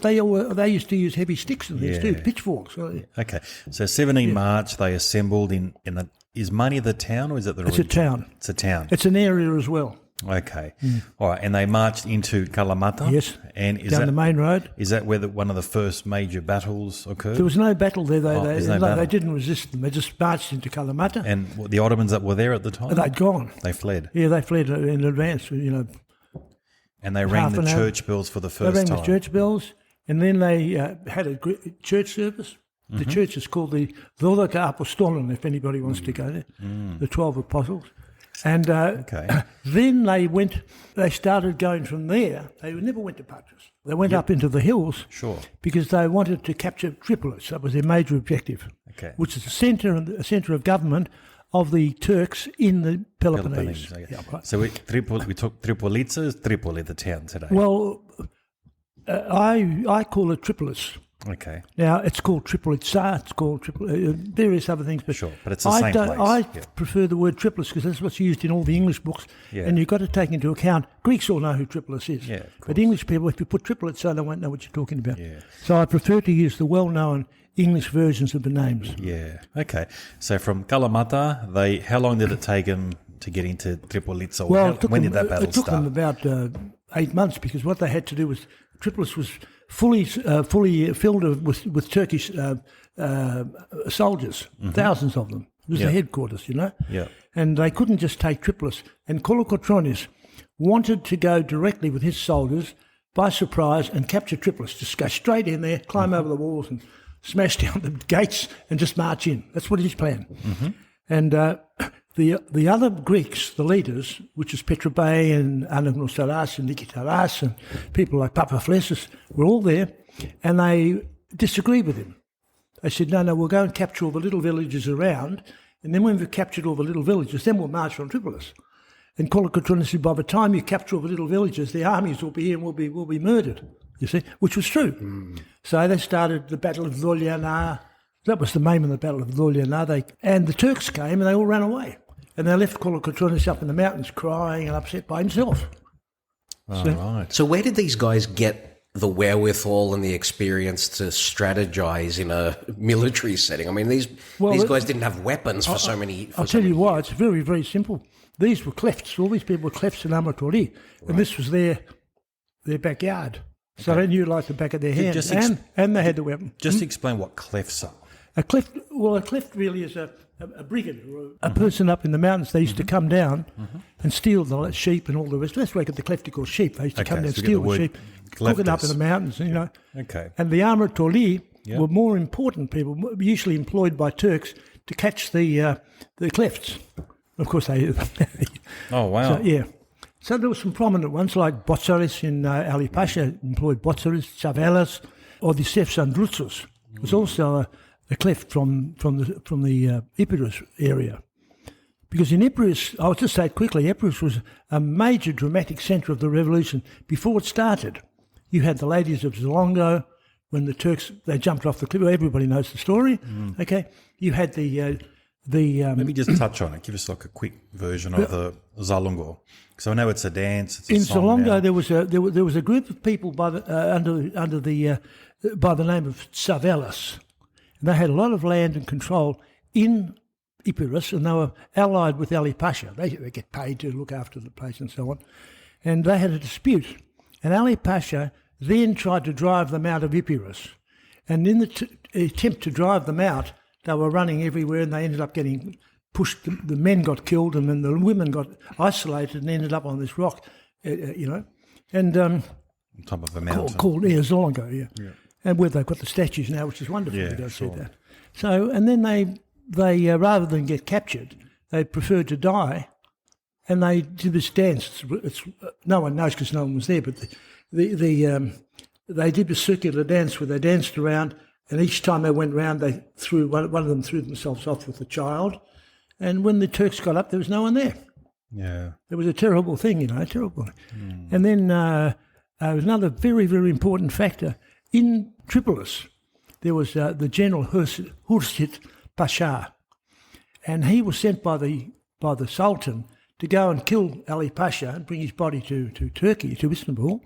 they used to use heavy sticks and things too, pitchforks. Okay, so 17 March they assembled in is Mani the town or is it the It's region? a town. It's a town. It's an area as well. Okay, all right, and they marched into Kalamata. Yes, and is down that the main road. Is that where one of the first major battles occurred? There was no battle there. There's no battle. They didn't resist them. They just marched into Kalamata. And the Ottomans that were there at the time? They'd gone. They fled. Yeah, they fled in advance, And they rang the an hour. church bells for the first They time. rang the church bells, and then they had a church service. The church is called the 12 Apostolon, if anybody wants to go there, the 12 Apostles. And then they started going from there. They never went to Patras. They went up into the hills because they wanted to capture Tripolis. That was their major objective, which is the centre of government of the Turks in the Peloponnese. Okay. Yeah, right. So we took Tripolitsa, is Tripoli the town today? Well, I call it Tripolis. Okay. Now, it's called Tripolitsa, it's called various other things. But but it's the same place. I prefer the word Tripolis because that's what's used in all the English books. Yeah. And you've got to take into account, Greeks all know who Tripolis is. Yeah, but English people, if you put Tripolitsa, they won't know what you're talking about. Yeah. So I prefer to use the well-known English versions of the names. Yeah. Okay. So from Kalamata, how long did it take them to get into Tripolitsa? Well, when did that battle it took start? them about 8 months because what they had to do was, Tripolis was fully filled with Turkish soldiers, thousands of them. It was the headquarters, Yeah. And they couldn't just take Tripolis. And Kolokotronis wanted to go directly with his soldiers by surprise and capture Tripolis. Just go straight in there, climb over the walls and smash down the gates and just march in. That's what his plan. And the other Greeks, the leaders, which is Petrobae and Anagnostaras and Nikitaras and people like Papaflesis, were all there, and they disagreed with him. They said, no, we'll go and capture all the little villages around, and then when we've captured all the little villages, then we'll march on Tripolis. And Kolokotronis said, by the time you capture all the little villages, the armies will be here and will be murdered, you see, which was true. So they started the Battle of Dolyana. That was the name of the Battle of Dolyana. And the Turks came and they all ran away. And they left Kolokotronis up in the mountains crying and upset by himself. Right. So where did these guys get the wherewithal and the experience to strategize in a military setting? I mean, these guys didn't have weapons for so many years. I'll tell you why. It's very, very simple. These were clefts. All these people were clefts in Amatori. And this was their backyard. So they knew like the back of their hand. And they had the weapon. Just explain what clefts are. A cleft really is a brigand or a person up in the mountains. They used to come down and steal the sheep and all the rest. That's where I get the cleft called sheep. They used to come down and steal the sheep, cook it up in the mountains, Okay. And the Amatori were more important people, usually employed by Turks to catch the clefts. Of course, they... Oh, wow. So, yeah. So there were some prominent ones like Botsaris in Ali Pasha employed Botsaris, Chavelas, or the Sefsandrutsus. It was also a cleft from the Epirus area. Because in Epirus, I'll just say it quickly, Epirus was a major dramatic centre of the revolution. Before it started, you had the ladies of Zalongo, when the Turks, they jumped off the cliff. Everybody knows the story, okay? You had Let me just touch on it. Give us like a quick version of the Zalongo. So I know it's a dance. It's a in song Zalongo, now. there was a group of people by the name of Savelas. And they had a lot of land and control in Epirus, and they were allied with Ali Pasha. They get paid to look after the place and so on. And they had a dispute. And Ali Pasha then tried to drive them out of Epirus. And in the attempt to drive them out, they were running everywhere and they ended up getting pushed. The men got killed and then the women got isolated and ended up on this rock, And on top of a mountain. called Zolongo, yeah. And where they've got the statues now, which is wonderful to go see that. So, and then they rather than get captured, they preferred to die, and they did this dance. It's no one knows because no one was there, but they did a circular dance where they danced around, and each time they went round, they threw one of them threw themselves off with a child, and when the Turks got up, there was no one there. Yeah, it was a terrible thing, terrible. And then there was another very, very important factor in Tripolis. there was the General Hursit Pasha, and he was sent by the Sultan to go and kill Ali Pasha and bring his body to Turkey, to Istanbul.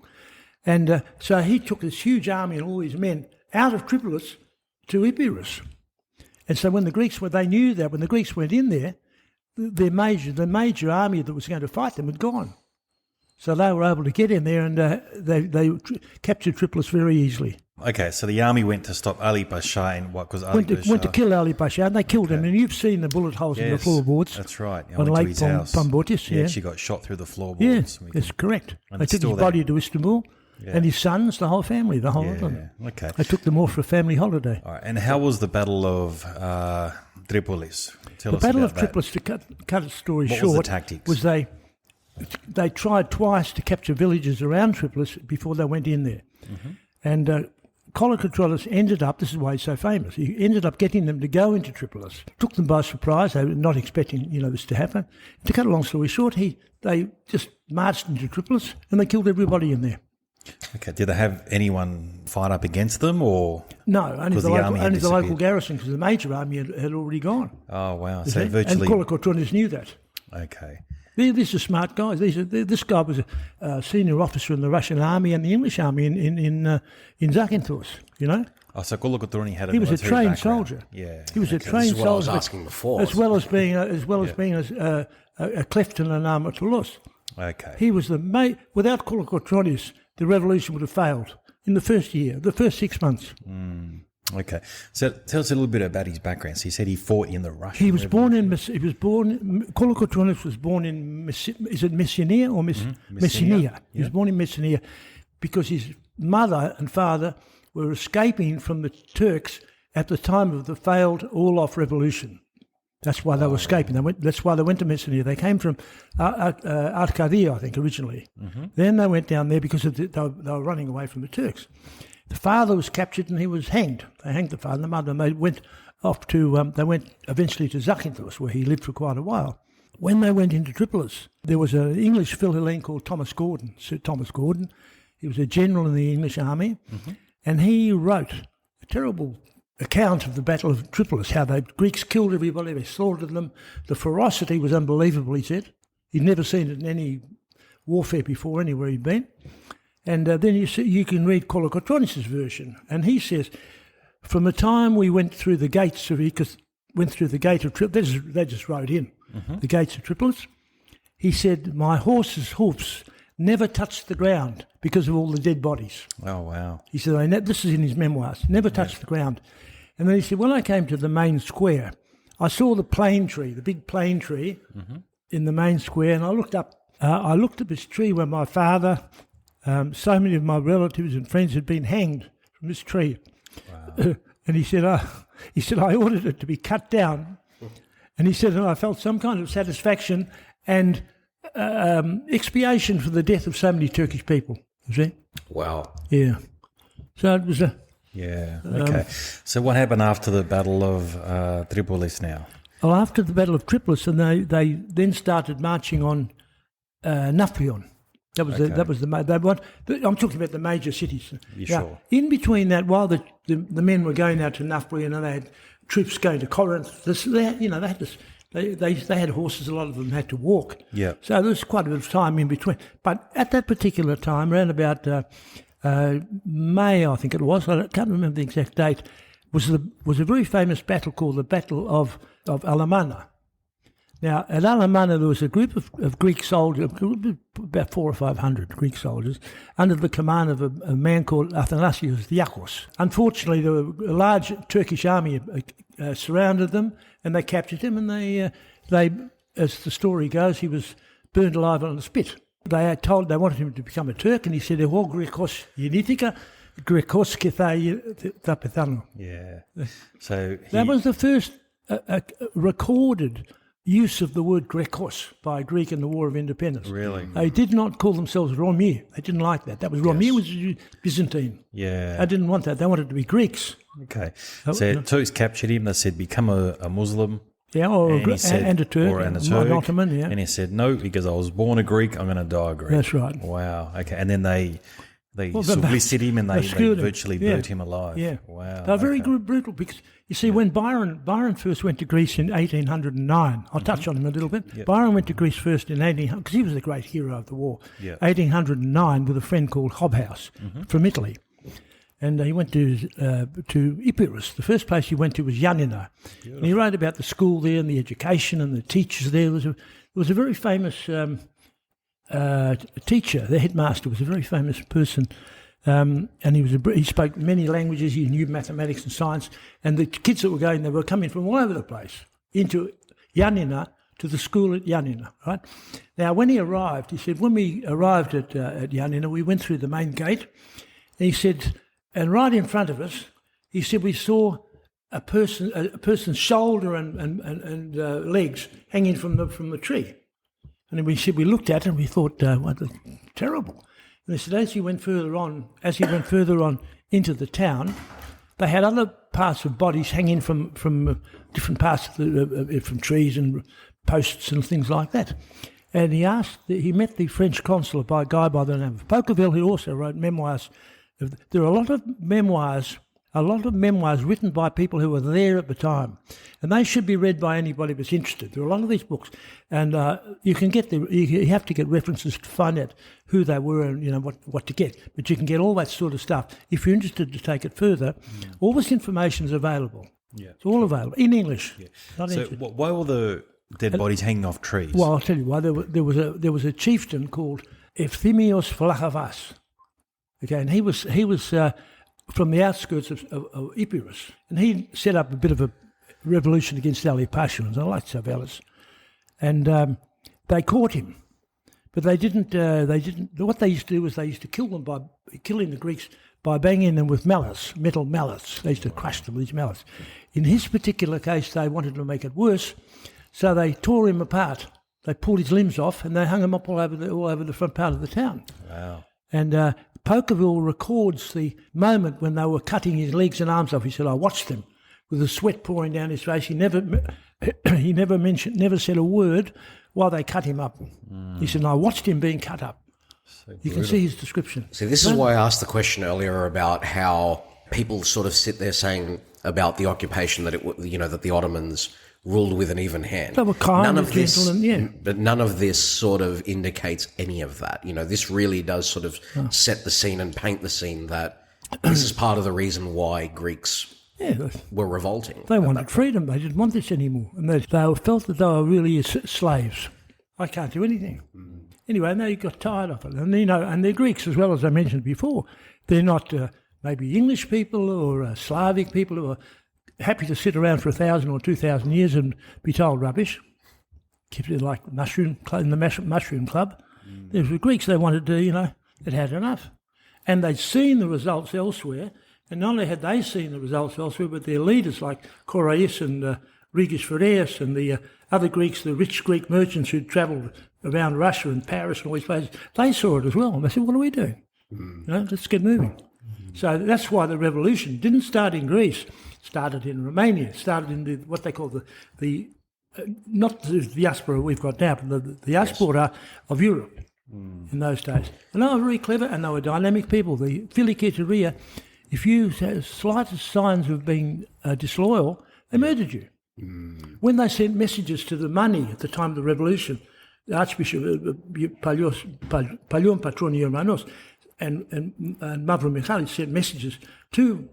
And so he took this huge army and all these men out of Tripolis to Epirus. And so when the Greeks went in there, the major army that was going to fight them had gone. So they were able to get in there, and they captured Tripolis very easily. Okay, so the army went to stop Ali Pasha and what? Because Ali Pasha went to kill Ali Pasha, and they killed him. And you've seen the bullet holes in the floorboards. That's right. I on went Lake to his house. Pambotis. Yeah, she got shot through the floorboards. Yeah, that's correct. And They it's took his still body there. to Istanbul, and his sons, the whole family, the whole lot of them. Okay. They took them off for a family holiday. All right. And how was the Battle of Tripolis? Tell The us Battle about of that. Tripolis, to cut a story What short, was the tactics? was they tried twice to capture villages around Tripolis before they went in there. Mm-hmm. And Kolokotronis ended up, this is why he's so famous, he ended up getting them to go into Tripolis. Took them by surprise. They were not expecting this to happen. To cut a long story short, they just marched into Tripolis and they killed everybody in there. Okay. Did they have anyone fight up against them, or No, only the army had local disappeared? garrison, because the major army had already gone. Oh wow! You So see? virtually. And Kolokotronis knew that. Okay. These are smart guys. This guy was a senior officer in the Russian army and the English army in Zakynthos, Oh, so Kolokotroni had a He was a military trained background. soldier. Yeah. He was a This trained is what I was soldier, asking before. as well as being a cleft and an arm at Toulouse. Okay. He was without Kolokotronis, the revolution would have failed in the first year, the first 6 months. Okay. So tell us a little bit about his background. So he said he fought in the Russian. He was born in. Kolokotronis was born in. Is it Messenia or Messenia? He was born in Messenia because his mother and father were escaping from the Turks at the time of the failed Orlov Revolution. That's why they were escaping. That's why they went to Messenia. They came from Arcadia, I think, originally. Then they went down there because they were running away from the Turks. The father was captured and he was hanged. They hanged the father and the mother. And they went off to. They went eventually to Zakynthos, where he lived for quite a while. When they went into Tripolis, there was an English philhellene called Thomas Gordon, Sir Thomas Gordon. He was a general in the English army, and he wrote a terrible account of the Battle of Tripolis, how the Greeks killed everybody, they slaughtered them. The ferocity was unbelievable, he said. He'd never seen it in any warfare before, anywhere he'd been. And then you can read Kolokotronis' version, and he says, from the time we went through the gates of Tripolis, they just wrote in, the gates of Tripolis, he said, my horse's hoofs never touched the ground because of all the dead bodies. Oh wow! He said, this is in his memoirs, never touched the ground. And then he said, when I came to the main square, I saw the plane tree, the big plane tree in the main square, and I looked up this tree where my father, so many of my relatives and friends had been hanged from this tree. Wow. And he said, I ordered it to be cut down. And he said, and I felt some kind of satisfaction and expiation for the death of so many Turkish people. You see? Wow. Yeah. So it was Yeah. Okay. So what happened after the Battle of Tripolis now? Well, after the Battle of Tripolis, and they then started marching on Nafplion. That was I'm talking about the major cities. Sure. In between that, while the men were going out to Nafplion and they had troops going to Corinth, they had horses. A lot of them had to walk. Yeah. So there was quite a bit of time in between. But at that particular time, around about May, I think it was, I can't remember the exact date, was a very famous battle called the Battle of Alamana. Now, at Alamana, there was a group of Greek soldiers, about 400 or 500 Greek soldiers, under the command of a man called Athanasios Diakos. Unfortunately, a large Turkish army surrounded them, and they captured him, and they, as the story goes, he was burned alive on a spit. They wanted him to become a Turk, and he said, "Εγώ Greekos γεννήθηκα, Greekos και θα πεθάνω." Yeah. So that was the first recorded use of the word Greekos by a Greek in the War of Independence. Really? They did not call themselves Romir. They didn't like that. That was Romir was Byzantine. Yeah. They didn't want that. They wanted to be Greeks. Okay. So Turks captured him. They said, become a Muslim. Yeah, and a Turk. Or an Ottoman, yeah. And he said, no, because I was born a Greek, I'm going to die a Greek. That's right. Wow. Okay. And then they They sublisted him and they virtually yeah. burnt him alive. Yeah. Wow. They were very brutal because, you see, when Byron first went to Greece in 1809, I'll touch on him a little bit. Yep. Byron went to Greece first in 1800, because he was the great hero of the war, Yep. 1809 with a friend called Hobhouse from Italy. And he went to Epirus. The first place he went to was Ioannina. And he wrote about the school there and the education and the teachers there. There was a very famous teacher. The headmaster was a very famous person, and he spoke many languages. He knew mathematics and science. And the kids that were going there were coming from all over the place into Ioannina, to the school at Ioannina, right? Now, when he arrived, he said, when we arrived at Ioannina, we went through the main gate, and he said, and right in front of us, he said, we saw a person's shoulder and legs hanging from the tree. And we said, we looked at it and we thought, what terrible. And they said, as he went further on into the town, they had other parts of bodies hanging from different parts from trees and posts and things like that. And he met the French consul, a guy by the name of Pocqueville, who also wrote memoirs. There are a lot of memoirs written by people who were there at the time, and they should be read by anybody that's interested. There are a lot of these books, and you have to get references to find out who they were and what to get. But you can get all that sort of stuff if you're interested to take it further. All this information is available. Yeah, it's all available in English. Yeah. So why were the dead bodies hanging off trees? Well, I'll tell you why. There was a chieftain called Ephthemios Vlachavas. Okay, and he was from the outskirts of Epirus, and he set up a bit of a revolution against the Passions. I like Savelis, and they caught him, but they didn't. What they used to do was they used to kill them by killing the Greeks by banging them with metal mallets. They used to crush them with these mallets. In his particular case, they wanted to make it worse, so they tore him apart. They pulled his limbs off, and they hung him up all over the front part of the town. Wow! And Pocqueville records the moment when they were cutting his legs and arms off. He said, "I watched them with the sweat pouring down his face." He never said a word while they cut him up. He said, "I watched him being cut up." So you can see his description. See, this is why I asked the question earlier about how people sort of sit there saying about the occupation that that the Ottomans ruled with an even hand. They were kind and gentle, but none of this sort of indicates any of that. This really does sort of set the scene and paint the scene that this is part of the reason why Greeks were revolting. They wanted freedom. They didn't want this anymore. And they felt that they were really slaves. I can't do anything. Anyway, and they got tired of it. And, and they're Greeks as well, as I mentioned before. They're not maybe English people or Slavic people who are happy to sit around for 1,000 or 2,000 years and be told rubbish. Kept it like in the mushroom club. There's the Greeks, they wanted to, they'd had enough. And they'd seen the results elsewhere. And not only had they seen the results elsewhere, but their leaders like Korais and Regis Phareus and the other Greeks, the rich Greek merchants who'd travelled around Russia and Paris and all these places, they saw it as well. And they said, what are we doing? Let's get moving. So that's why the revolution didn't start in Greece. It started in Romania. It started in what they call the not the diaspora we've got now, but the diaspora of Europe in those days. And they were very clever and they were dynamic people. The Philikiteria, if you had slightest signs of being disloyal, they murdered you. When they sent messages to the money at the time of the revolution, the Archbishop Palion Patroni Hermanos and Mavro Michalis sent messages to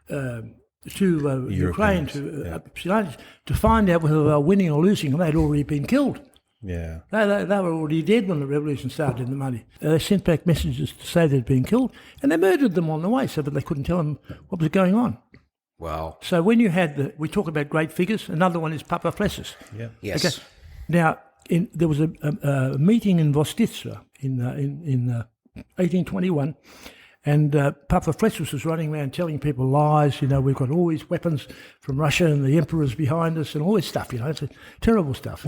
Ukraine, to find out whether they were winning or losing, and they'd already been killed. Yeah, they were already dead when the revolution started in the money. They sent back messages to say they'd been killed, and they murdered them on the way so that they couldn't tell them what was going on. Wow. So when you had we talk about great figures, another one is Papa Flessus. Yeah. Yes. Okay. Now, there was a meeting in Vostitsa in 1821, and Papa Flessus was running around telling people lies. We've got all these weapons from Russia and the emperor's behind us and all this stuff. It's terrible stuff.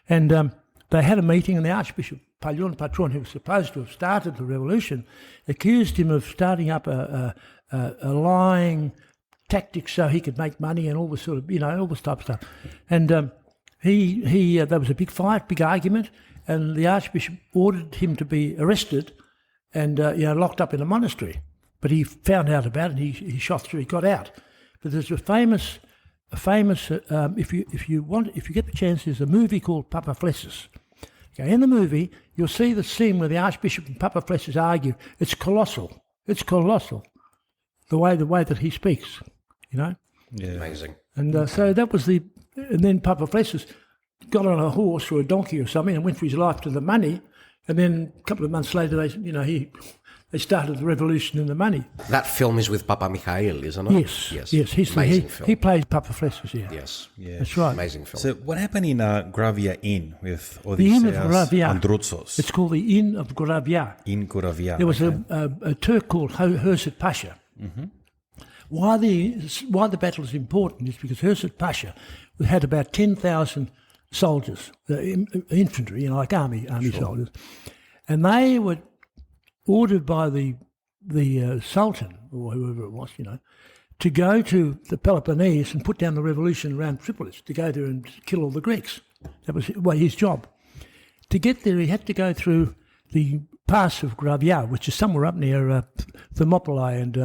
And they had a meeting, and the Archbishop Palion Patron, who was supposed to have started the revolution, accused him of starting up a lying tactics so he could make money and all this sort of, all this type of stuff. And there was a big fight, big argument, and the Archbishop ordered him to be arrested and locked up in a monastery. But he found out about it, and he shot through. He got out. But there's a famous. If you get the chance, there's a movie called Papaflessis. Okay, in the movie, you'll see the scene where the Archbishop and Papaflessis argue. It's colossal. It's colossal. The way that he speaks, Yeah. Amazing. And so that was and then Papaflessis got on a horse or a donkey or something and went for his life to the money. And then a couple of months later, they started the revolution in the money. That film is with Papa Mikhail, isn't it? Yes. Amazing film. He plays Papaflessis, yeah. Yes. Yeah. That's right. Amazing film. So what happened in Gravia Inn with The Inn of Odysseus Gravia. Androutsos? It's called the Inn of Gravia. In Gravia. There was a Turk called Hursit Pasha. Mm-hmm. Why the battle is important is because Hursit Pasha had about 10,000 soldiers, infantry, like army soldiers, and they were ordered by the Sultan or whoever it was, to go to the Peloponnese and put down the revolution around Tripolis, to go there and kill all the Greeks. That was his job. To get there, he had to go through the pass of Gravia, which is somewhere up near Thermopylae and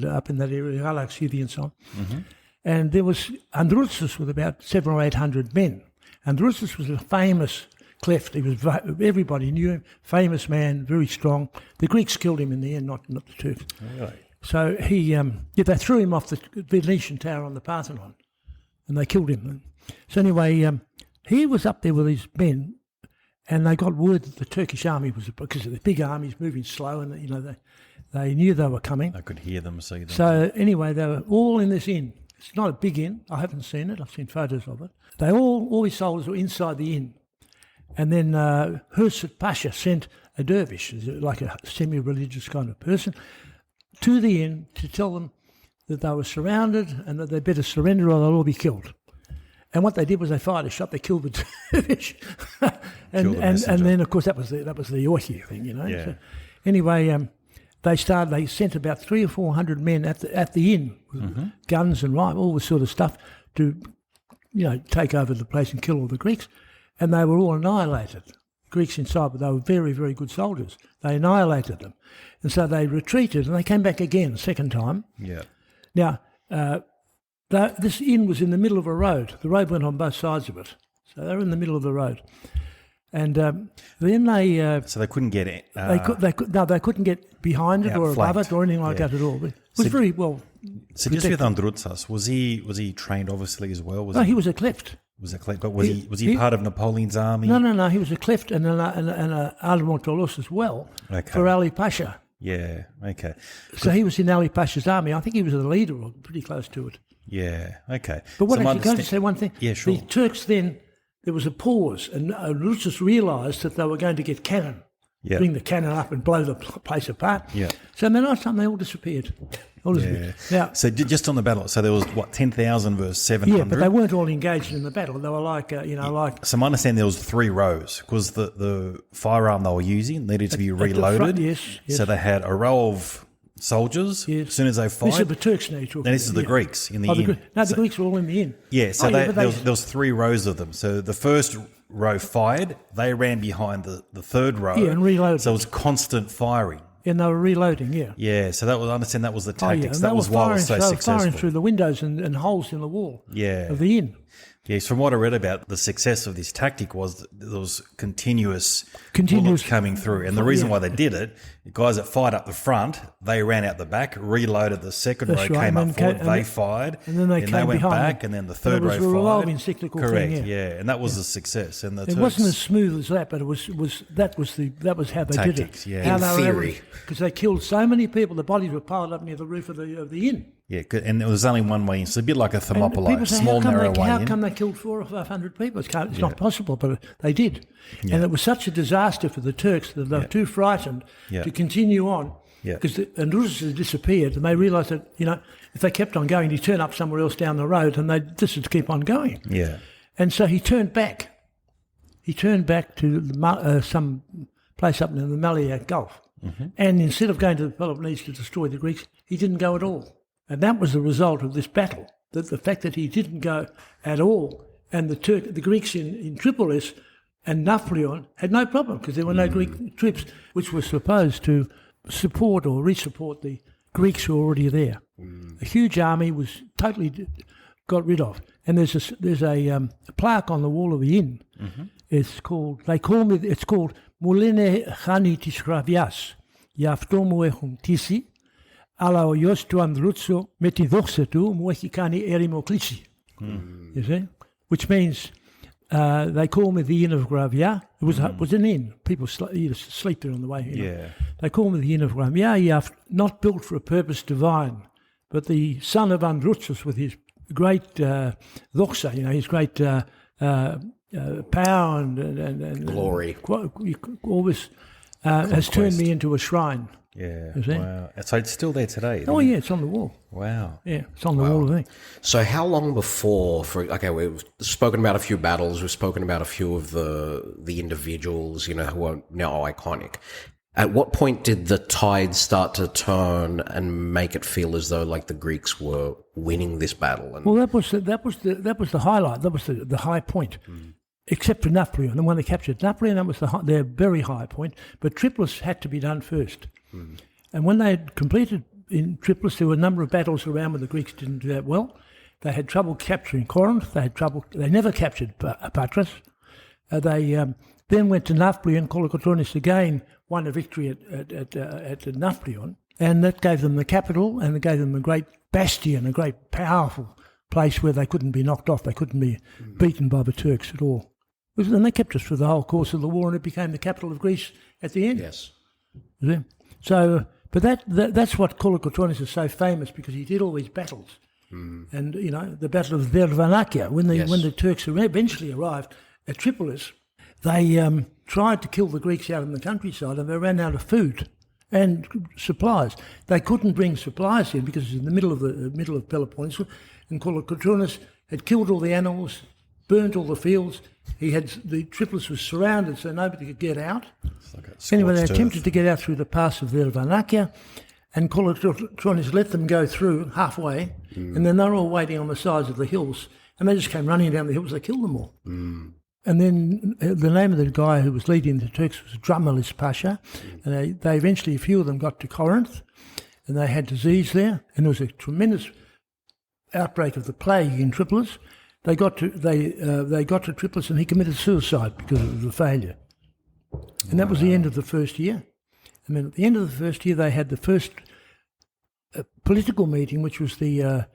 up in that area, Alaxidi and so on. Mm-hmm. And there was Androutsos with about 700 or 800 men. Androutsos was a famous cleft. Everybody knew him. Famous man, very strong. The Greeks killed him in the end, not the Turks. Really? So they threw him off the Venetian tower on the Parthenon, and they killed him. So anyway, he was up there with his men. And they got word that the Turkish army was, because of the big armies moving slow, and they knew they were coming. I could hear them, see them. So anyway, they were all in this inn. It's not a big inn. I haven't seen it. I've seen photos of it. All these soldiers were inside the inn. And then Hursit Pasha sent a dervish, like a semi-religious kind of person, to the inn to tell them that they were surrounded and that they better surrender or they'll all be killed. And what they did was they fired a shot. They killed the dervish, and then of course that was the Yorkie thing, Yeah. So, anyway, they sent about 300 or 400 men at the inn with Mm-hmm. guns and rifles, all this sort of stuff to, take over the place and kill all the Greeks. And they were all annihilated. Greeks inside, but they were very, very good soldiers. They annihilated them, and so they retreated and they came back again, second time. Yeah. Now. This inn was in the middle of a road. The road went on both sides of it. So they were in the middle of the road. And then they... So they couldn't get it. they couldn't get behind it or above it or anything like that at all. It was very well So just with Androutsos, was he trained obviously as well? he was a cleft. But was he part of Napoleon's army? No. He was a cleft and an Armontolos as well for Ali Pasha. Yeah, okay. So he was in Ali Pasha's army. I think he was the leader or pretty close to it. Yeah, okay. But what So I can I just say one thing? Yeah, sure. The Turks then, there was a pause, and Androutsos realised that they were going to get cannon, bring the cannon up and blow the place apart. Yeah. So the night time they all disappeared. Yeah. Now, So just on the battle, so there was, 10,000 versus 700? yeah, but they weren't all engaged in the battle. They were like, like... So I understand there was 3 rows, because the firearm they were using needed to be reloaded. front, yes. So they had a row of soldiers. Yes. As soon as they fired... This is the Turks now you're talking Then this is about, the Greeks in the inn. The Greeks were all in the inn. Yeah, so but there was 3 rows of them. So the first row fired, they ran behind the third row. Yeah, and reloaded. So it was constant firing. And they were reloading, yeah. Yeah, so I understand that was the tactics. And That was why it was so they were successful. firing through the windows and holes in the wall of the inn. Yes, from what I read about the success of this tactic was that there was continuous bullets coming through. And the reason why they did it, the guys that fired up the front, they ran out the back, reloaded the second row, came up forward, they fired, and then they went behind back, them. and then the third row fired. It was a revolving cyclical Correct, thing, yeah. And that was a success. And the It Turks, wasn't as smooth as that, but that was how they Tactics, did it. yeah. In theory. Because they killed so many people, the bodies were piled up near the roof of the inn. Yeah, and there was only one way in. So a bit like a And Thermopylae, people say, small, narrow way how in. come they killed 400 or 500 people? It's not possible, but they did. Yeah. And it was such a disaster for the Turks that they were too frightened to continue on. Yeah. Because Androutsos had disappeared, and they realised that, if they kept on going, he'd turn up somewhere else down the road, and they'd just keep on going. Yeah. And so he turned back. He turned back to some place up in the Maliak Gulf. Mm-hmm. And instead of going to the Peloponnese to destroy the Greeks, he didn't go at all. And that was the result of this battle, that the fact that he didn't go at all, and the Greeks in Tripolis and Napoleon had no problem because there were no Greek troops which were supposed to support or resupport the Greeks who were already there. A huge army was totally got rid of. And there's a plaque on the wall of the inn. It's called Mouline Khani Tisgravias Yaftomu Echum Tisi Ala Oyos tu Andruzzo Metidoxetu Muekikani Erimoklisi. You see? Which means they call me the Inn of Gravia. It was an inn. People used to sleep there on the way. You know. They call me the Inn of Gravia. Not built for a purpose divine, but the son of Andrutsus with his great doxa, his great power and glory. All this has turned me into a shrine. Yeah. You see? Wow. So it's still there today? Oh, yeah, it's on the wall. Wow. Yeah, it's on the wall, I think. So how long before, we've spoken about a few battles, we've spoken about a few of the individuals, who are now iconic. At what point did the tide start to turn and make it feel as though like the Greeks were winning this battle? And well, that was the highlight. That was the high point. Except for Napoleon. And when they captured Napoleon, that was their very high point. But Tripolis had to be done first. And when they had completed in Tripolis, there were a number of battles around where the Greeks didn't do that well. They had trouble capturing Corinth. They never captured Patras. They then went to Napoleon. Kolokotronis again won a victory at Napoleon. And that gave them the capital, and it gave them a great bastion, a great powerful place where they couldn't be knocked off. They couldn't be beaten by the Turks at all. And they kept us for the whole course of the war, and it became the capital of Greece at the end. yes. So, but that's what Kolokotronis is so famous, because he did all these battles. And, the Battle of Dervanakia, when the Turks eventually arrived at Tripolis, they tried to kill the Greeks out in the countryside, and they ran out of food and supplies. They couldn't bring supplies in because it's in the middle of Peloponnese, and Kolokotronis had killed all the animals, burnt all the fields. The Tripolis was surrounded, so nobody could get out. Anyway, they attempted to get out through the pass of Dervanakia, and Kolokotronis let them go through halfway, and then they were all waiting on the sides of the hills, and they just came running down the hills. They killed them all. And then the name of the guy who was leading the Turks was Drumelis Pasha, and they eventually, a few of them got to Corinth, and they had disease there, and there was a tremendous outbreak of the plague in Tripolis. They got to Tripolis, and he committed suicide because of the failure. And that was the end of the first year. And then at the end of the first year, they had the first political meeting, which was the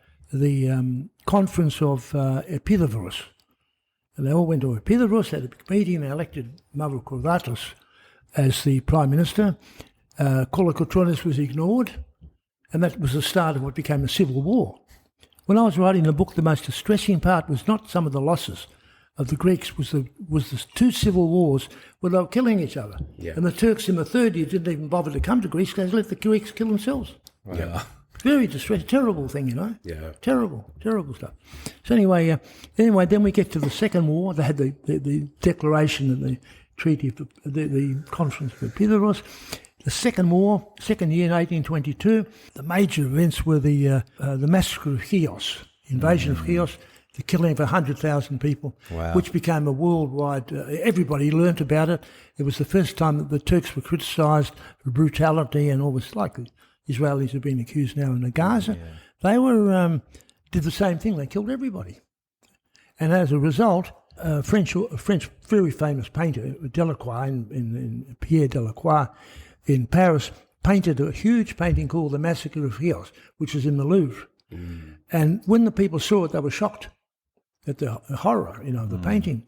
conference of Epidavros. And they all went to Epidavros, had a big meeting, they elected Mavrokordatos as the Prime Minister. Kolokotronis was ignored, and that was the start of what became a civil war. When I was writing the book, the most distressing part was not some of the losses of the Greeks, was the two civil wars where they were killing each other. Yeah. And the Turks in the third year didn't even bother to come to Greece, because they let the Greeks kill themselves. Wow. Yeah. Very distressing, terrible thing, Yeah. Terrible stuff. So anyway, then we get to the second war. They had the declaration and the treaty of the conference of Epidavros. The second war, second year in 1822, the major events were the massacre of Chios, invasion of Chios, the killing of 100,000 people, which became a worldwide. Everybody learnt about it. It was the first time that the Turks were criticised for brutality and all this, like the Israelis have been accused now in Gaza. Yeah. They were did the same thing. They killed everybody, and as a result, a French very famous painter, Delacroix, in Pierre Delacroix, in Paris, painted a huge painting called The Massacre of Chios, which is in the Louvre. And when the people saw it, they were shocked at the horror, of the painting.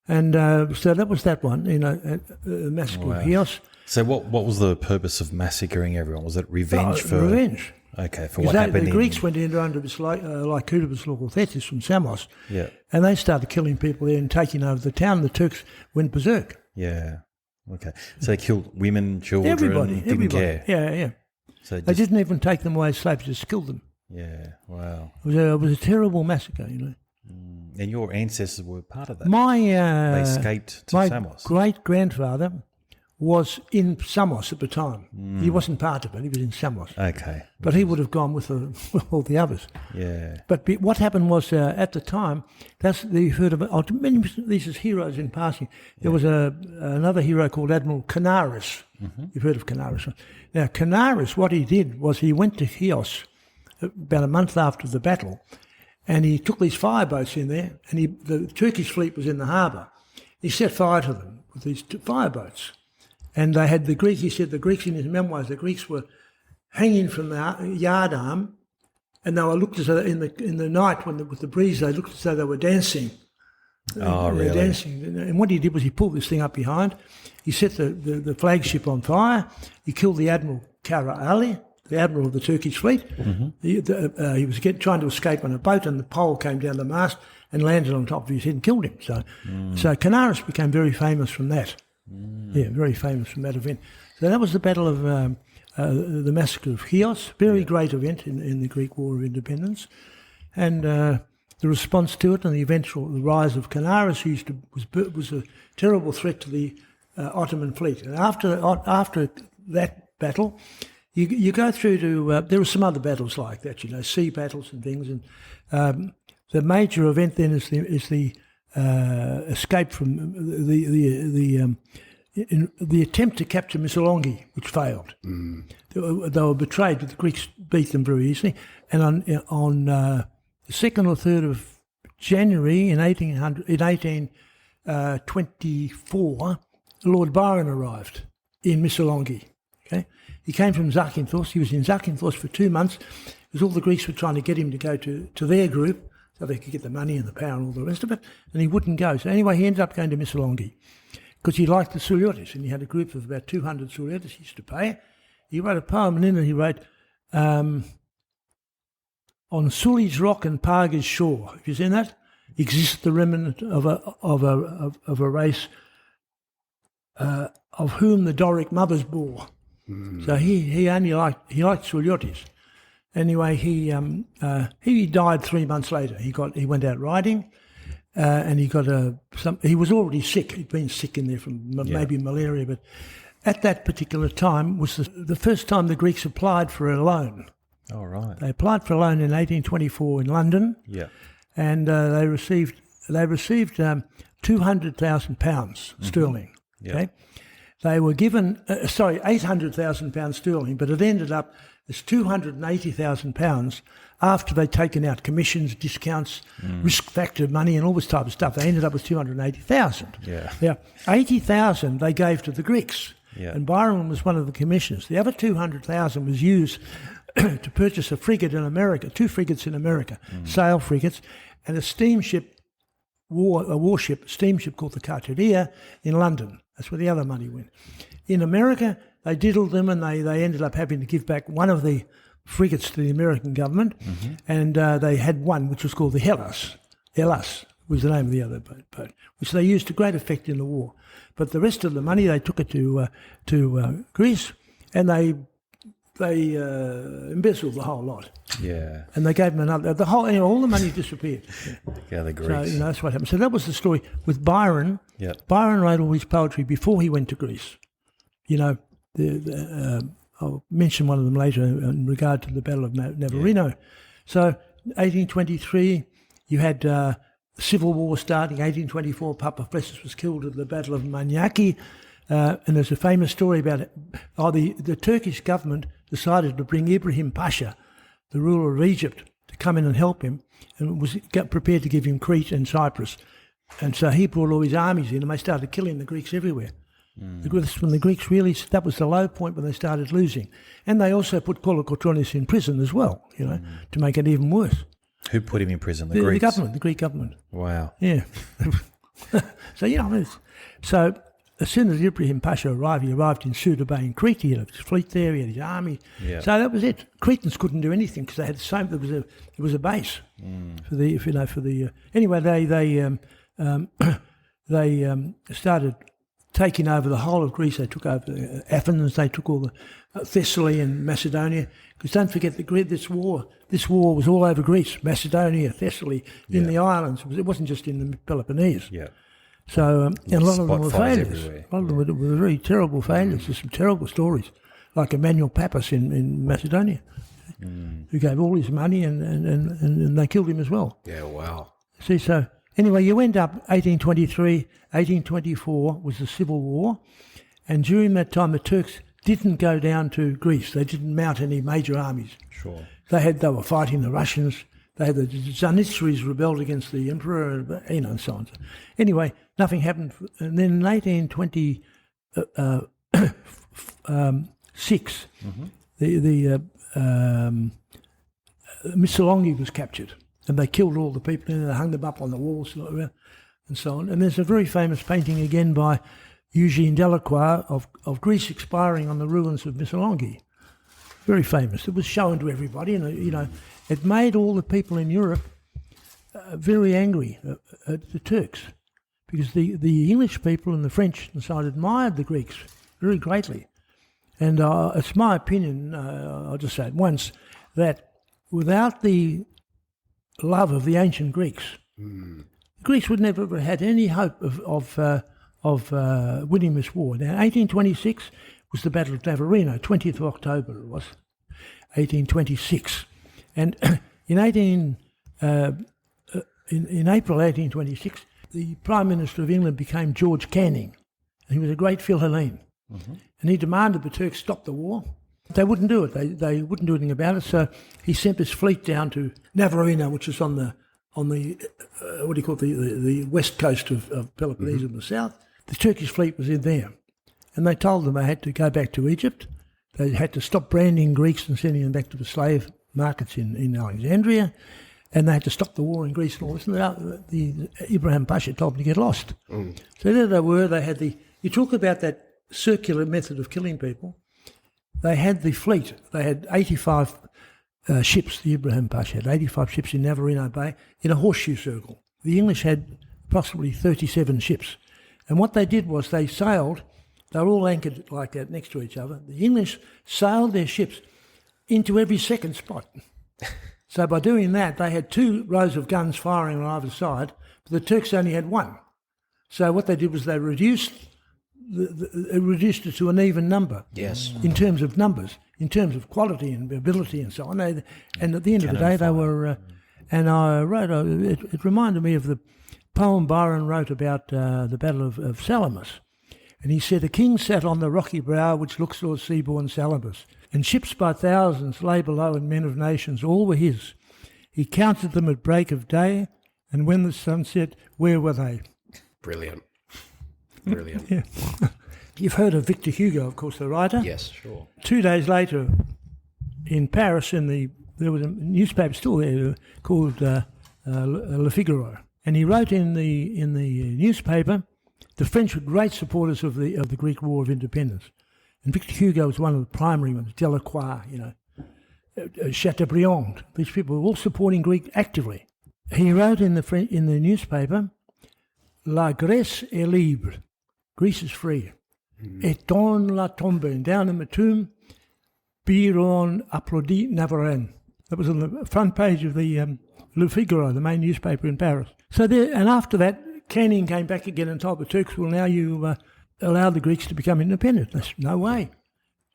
And so that was that one, The Massacre of Chios. So what was the purpose of massacring everyone? Was it revenge for... Revenge. Okay, for what happened the Greeks went in under this Lykoudibus Logothetis from Samos, and they started killing people there and taking over the town. The Turks went berserk. Yeah. Okay. So they killed women, children, everybody. Didn't care. Yeah. So they didn't even take them away as slaves, just killed them. Yeah, wow. It was a terrible massacre, And your ancestors were part of that? They escaped to Samos? My great-grandfather was in Samos at the time. He wasn't part of it, he was in Samos. Okay. But he would have gone with all the others. Yeah. But what happened was, at the time, you've heard of it. I'll mention these as heroes in passing. There was another hero called Admiral Canaris. You've heard of Canaris. Now, Canaris, what he did was he went to Chios about a month after the battle, and he took these fireboats in there, and the Turkish fleet was in the harbour. He set fire to them with these fireboats. And they had the Greeks, he said, the Greeks in his memoirs, the Greeks were hanging from the yard arm, and they were looked as though in the night with the breeze, they looked as though they were dancing. Oh, They were really? dancing. And what he did was he pulled this thing up behind, he set the flagship on fire, he killed the Admiral Kara Ali, the admiral of the Turkish fleet. He was trying to escape on a boat, and the pole came down the mast and landed on top of his head and killed him. So Canaris became very famous from that. Yeah, very famous from that event. So that was the Battle of the Massacre of Chios, very great event in the Greek War of Independence. And the response to it and the rise of Canaris was a terrible threat to the Ottoman fleet. And after that battle, you go through to there were some other battles like that, sea battles and things. And the major event then is the escape from the attempt to capture Missolonghi, which failed. They were betrayed, but the Greeks beat them very easily. And on the 2nd or 3rd of January in 1824, Lord Byron arrived in Missolonghi. Okay, he came from Zakynthos. He was in Zakynthos for 2 months, because all the Greeks were trying to get him to go to their group, so they could get the money and the power and all the rest of it, and he wouldn't go. So anyway, he ended up going to Missolonghi, because he liked the Suliotis, and he had a group of about 200 Suliotis he used to pay. He wrote a poem, and in it he wrote, on Suli's rock and Parga's shore, have you seen that? Exists the remnant of a race of whom the Doric mothers bore. So he liked Suliotis. Anyway, he died 3 months later. He went out riding, and he was already sick. He'd been sick in there from maybe malaria, but at that particular time was the first time the Greeks applied for a loan. Oh, right. They applied for a loan in 1824 in London. Yeah. And they received £200,000 sterling. Yeah. Okay. They were given, £800,000 sterling, but it ended up as £280,000 after they'd taken out commissions, discounts, risk factor money, and all this type of stuff. They ended up with £280,000. Yeah. Now, £80,000 they gave to the Greeks, and Byron was one of the commissioners. The other £200,000 was used to purchase a frigate in America, 2 frigates in America, sail frigates, and a warship called the Carteria in London. That's where the other money went. In America, they diddled them, and they ended up having to give back one of the frigates to the American government, and they had one which was called the Hellas. Hellas was the name of the other boat, which they used to great effect in the war. But the rest of the money, they took it to Greece, and they embezzled the whole lot. Yeah. And they gave them another. All the money disappeared. Yeah, the Greeks. So that's what happened. So that was the story with Byron. Yeah. Byron wrote all his poetry before he went to Greece. I'll mention one of them later in regard to the Battle of Navarino. Yeah. So 1823, you had civil war starting. 1824, Papa Flessus was killed at the Battle of Maniaki. And there's a famous story about it. The Turkish government decided to bring Ibrahim Pasha, the ruler of Egypt, to come in and help him, and was prepared to give him Crete and Cyprus. And so he brought all his armies in, and they started killing the Greeks everywhere. When the Greeks that was the low point when they started losing. And they also put Kolokotronis in prison as well, to make it even worse. Who put him in prison? The Greeks? The Greek government. Wow. Yeah. So as soon as Ibrahim Pasha arrived, he arrived in Suda Bay in Crete. He had his fleet there, he had his army. Yeah. So that was it. Cretans couldn't do anything because they had the same. There was a base for the. Anyway, they started taking over the whole of Greece. They took over Athens. They took all the Thessaly and Macedonia. Because don't forget this war was all over Greece, Macedonia, Thessaly, in the islands. It wasn't just in the Peloponnese. Yeah. So, and a lot of them were Spot fires failures. everywhere. A lot of them were very terrible failures. There's some terrible stories, like Emmanuel Pappas in Macedonia, who gave all his money and they killed him as well. Yeah, wow. See, so anyway, you end up 1823, 1824 was the Civil War, and during that time the Turks didn't go down to Greece. They didn't mount any major armies. Sure. They were fighting the Russians. They had the Janissaries rebelled against the emperor, and so on. Anyway, nothing happened. And then in 1826, the Missolonghi was captured, and they killed all the people, and they hung them up on the walls and so on. And there's a very famous painting again by Eugene Delacroix of Greece expiring on the ruins of Missolonghi. Very famous. It was shown to everybody, and it made all the people in Europe very angry at the Turks, because the English people and the French and so on admired the Greeks very greatly. And it's my opinion, I'll just say it once, that without the love of the ancient Greeks, Greece would never have had any hope of winning this war. Now, 1826 was the Battle of Navarino, 20th of October it was, 1826. And in April 1826, the Prime Minister of England became George Canning. And he was a great Philhellene. And he demanded the Turks stop the war. They wouldn't do it. They wouldn't do anything about it. So he sent this fleet down to Navarino, which is on the the west coast of Peloponnese in the south. The Turkish fleet was in there. And they told them they had to go back to Egypt. They had to stop branding Greeks and sending them back to the slave markets in Alexandria. And they had to stop the war in Greece and all this. And the Ibrahim Pasha told them to get lost. So there they were. They had you talk about that circular method of killing people. They had the fleet. They had 85 ships. The Ibrahim Pasha had 85 ships in Navarino Bay in a horseshoe circle. The English had approximately 37 ships. And what they did was they sailed. They were all anchored like that next to each other. The English sailed their ships into every second spot. So by doing that, they had 2 rows of guns firing on either side, but the Turks only had 1. So what they did was they reduced it to an even number. Yes. In terms of numbers, in terms of quality and ability and so on. And at the end of the day, they were... and I wrote... it reminded me of the poem Byron wrote about the Battle of Salamis. And he said, "A king sat on the rocky brow which looks o'er sea-born Salamis, and ships by thousands lay below, and men of nations, all were his. He counted them at break of day, and when the sun set, where were they?" Brilliant. Yeah. You've heard of Victor Hugo, of course, the writer? Yes, sure. 2 days later, in Paris, there was a newspaper still there called Le Figaro, and he wrote in the newspaper, the French were great supporters of the Greek War of Independence, and Victor Hugo was one of the primary ones. Delacroix, Chateaubriand. These people were all supporting Greek actively. He wrote in the newspaper, "La Grèce est libre," Greece is free. Et dans la tombe, and down in the tomb, Biron applaudit Navarone. That was on the front page of the Le Figaro, the main newspaper in Paris. So there, and after that, Canning came back again and told the Turks, "Well, now you allow the Greeks to become independent." That's no way.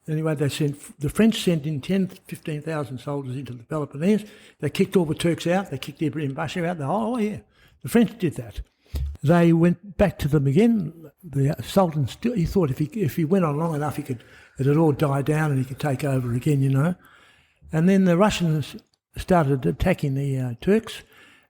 Anyway, the French sent in 15,000 soldiers into the Peloponnese. They kicked all the Turks out. They kicked Ibrahim Pasha out. The French did that. They went back to them again. The Sultan he thought if he went on long enough, it'd all die down and he could take over again, And then the Russians started attacking the Turks,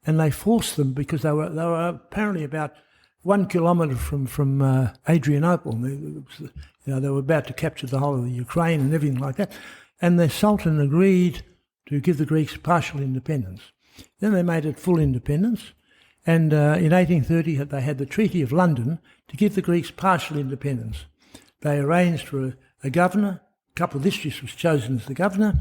and they forced them because they were apparently about 1 kilometre from Adrianople. They were about to capture the whole of the Ukraine and everything like that. And the Sultan agreed to give the Greeks partial independence. Then they made it full independence. And in 1830, they had the Treaty of London to give the Greeks partial independence. They arranged for a governor. Kapodistrias was chosen as the governor.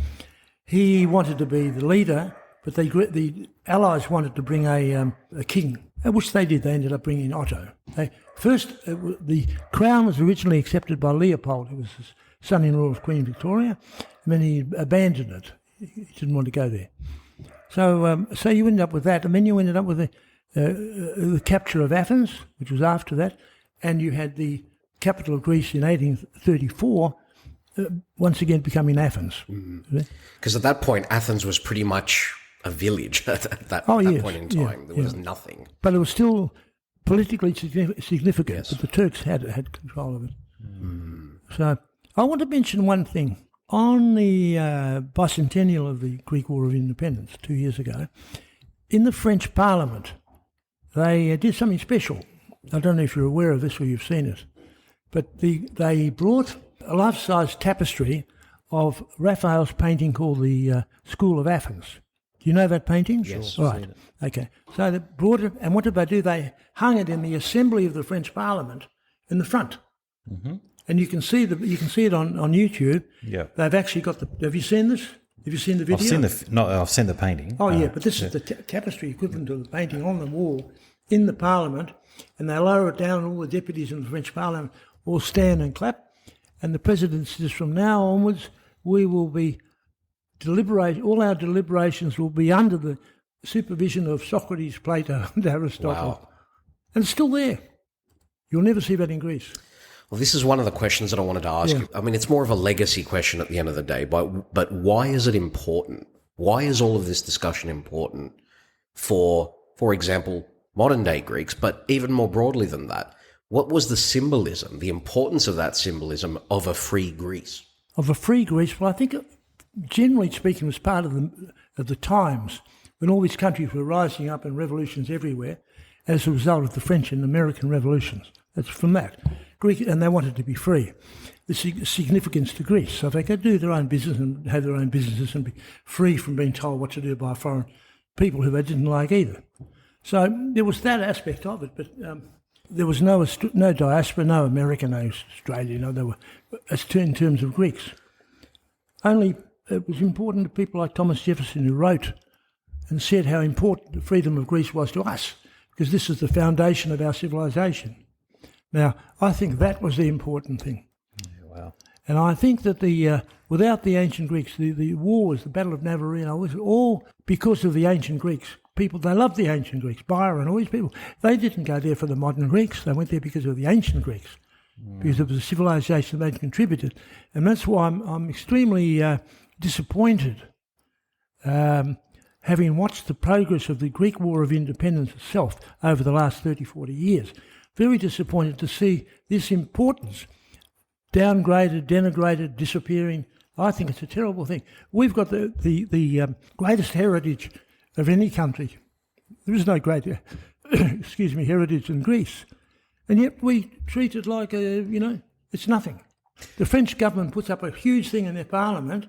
He wanted to be the leader, but the Allies wanted to bring a king, which they did. They ended up bringing Otto. The crown was originally accepted by Leopold, who was the son-in-law of Queen Victoria, and then he abandoned it. He didn't want to go there. So you ended up with that, and then you ended up with the capture of Athens, which was after that, and you had the capital of Greece in 1834, once again becoming Athens. Because at that point, Athens was pretty much a village at that point in time. There was nothing. But it was still politically significant, yes. But the Turks had control of it. So I want to mention one thing. On the bicentennial of the Greek War of Independence 2 years ago, in the French Parliament, they did something special. I don't know if you're aware of this or you've seen it, but they brought a life-size tapestry of Raphael's painting called the School of Athens. Do you know that painting? Yes. Right. Okay. So they brought it, and what did they do? They hung it in the assembly of the French Parliament in the front. Mm-hmm. And you can see it on YouTube. Yeah. They've actually got the. Have you seen this? Have you seen the video? I've seen the painting. Oh yeah, but this is the tapestry equivalent to the painting on the wall in the Parliament, and they lower it down, and all the deputies in the French Parliament all stand and clap, and the President says, from now onwards, we will be all our deliberations will be under the supervision of Socrates, Plato, and Aristotle. Wow. And it's still there. You'll never see that in Greece. Well, this is one of the questions that I wanted to ask you. I mean, it's more of a legacy question at the end of the day, but why is it important? Why is all of this discussion important for example, modern-day Greeks, but even more broadly than that? What was the symbolism, the importance of that symbolism of a free Greece? Of a free Greece? Well, I think, generally speaking, it was part of the times when all these countries were rising up and revolutions everywhere as a result of the French and American revolutions. That's from that. Greek, and they wanted to be free. The significance to Greece. So if they could do their own business and have their own businesses and be free from being told what to do by foreign people who they didn't like either. So there was that aspect of it, but there was no diaspora, no American, no Australian, there were, in terms of Greeks. Only it was important to people like Thomas Jefferson, who wrote and said how important the freedom of Greece was to us, because this is the foundation of our civilization. Now, I think that was the important thing. Yeah, wow. And I think that without the ancient Greeks, the wars, the Battle of Navarino, was all because of the ancient Greeks. People, they loved the ancient Greeks. Byron, all these people, they didn't go there for the modern Greeks. They went there because of the ancient Greeks, because of the civilization they'd contributed. And that's why I'm extremely disappointed, having watched the progress of the Greek War of Independence itself over the last 30, 40 years. Very disappointed to see this importance downgraded, denigrated, disappearing. I think it's a terrible thing. We've got the greatest heritage of any country. There is no greater, heritage in Greece. And yet we treat it like, it's nothing. The French government puts up a huge thing in their parliament.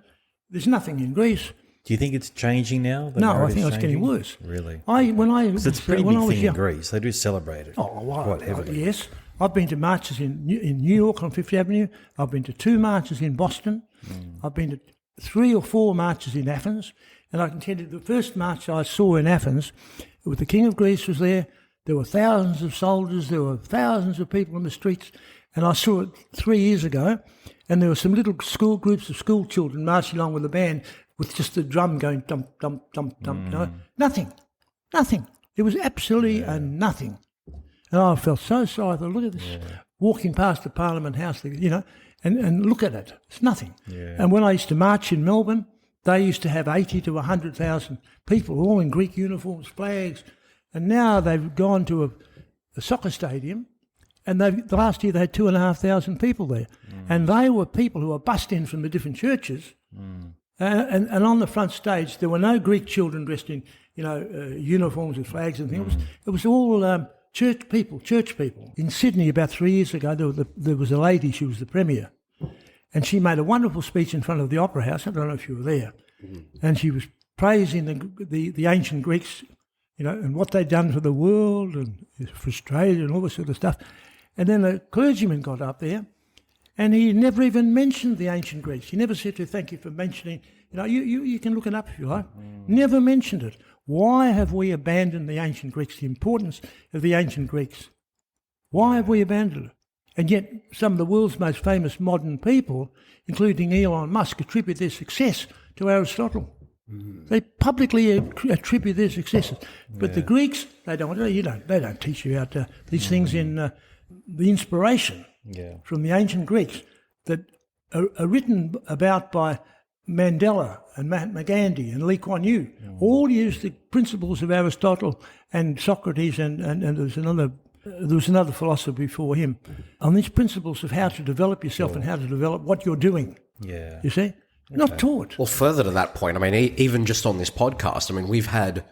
There's nothing in Greece. Do you think it's changing now? No, I think it's getting worse. Really? It's a pretty big thing in Greece. They do celebrate it quite heavily. Yes. I've been to marches in New York on Fifth Avenue. I've been to 2 marches in Boston. I've been to 3 or 4 marches in Athens. And I can tell you the first march I saw in Athens, the King of Greece was there. There were thousands of soldiers. There were thousands of people on the streets. And I saw it 3 years ago. And there were some little groups of school children marching along with the band with just the drum going dump, dump, dump, dump. No, nothing. It was absolutely nothing. And I felt so sorry. I thought, look at this, walking past the Parliament House, and look at it. It's nothing. Yeah. And when I used to march in Melbourne, they used to have 80 to 100,000 people, all in Greek uniforms, flags. And now they've gone to a soccer stadium, and the last year they had 2,500 people there. And they were people who were bussed in from the different churches. And on the front stage, there were no Greek children dressed in, uniforms and flags and things. It was all church people. In Sydney about 3 years ago, there was a lady, she was the Premier, and she made a wonderful speech in front of the Opera House. I don't know if you were there. And she was praising the ancient Greeks, and what they'd done for the world and for Australia and all this sort of stuff. And then a clergyman got up there, and he never even mentioned the ancient Greeks. He never said to thank you for mentioning. You can look it up if you like. Never mentioned it. Why have we abandoned the ancient Greeks, the importance of the ancient Greeks? Why have we abandoned it? And yet some of the world's most famous modern people, including Elon Musk, attribute their success to Aristotle. They publicly attribute their successes. But the Greeks, they don't teach you about these things in the inspiration from the ancient Greeks that are written about by Mandela and Mahatma Gandhi and Lee Kuan Yew. All used the principles of Aristotle and Socrates and there was another philosopher before him on these principles of how to develop yourself and how to develop what you're doing. Yeah. You see? Not taught. Well, further to that point, I mean, even just on this podcast, I mean, we've had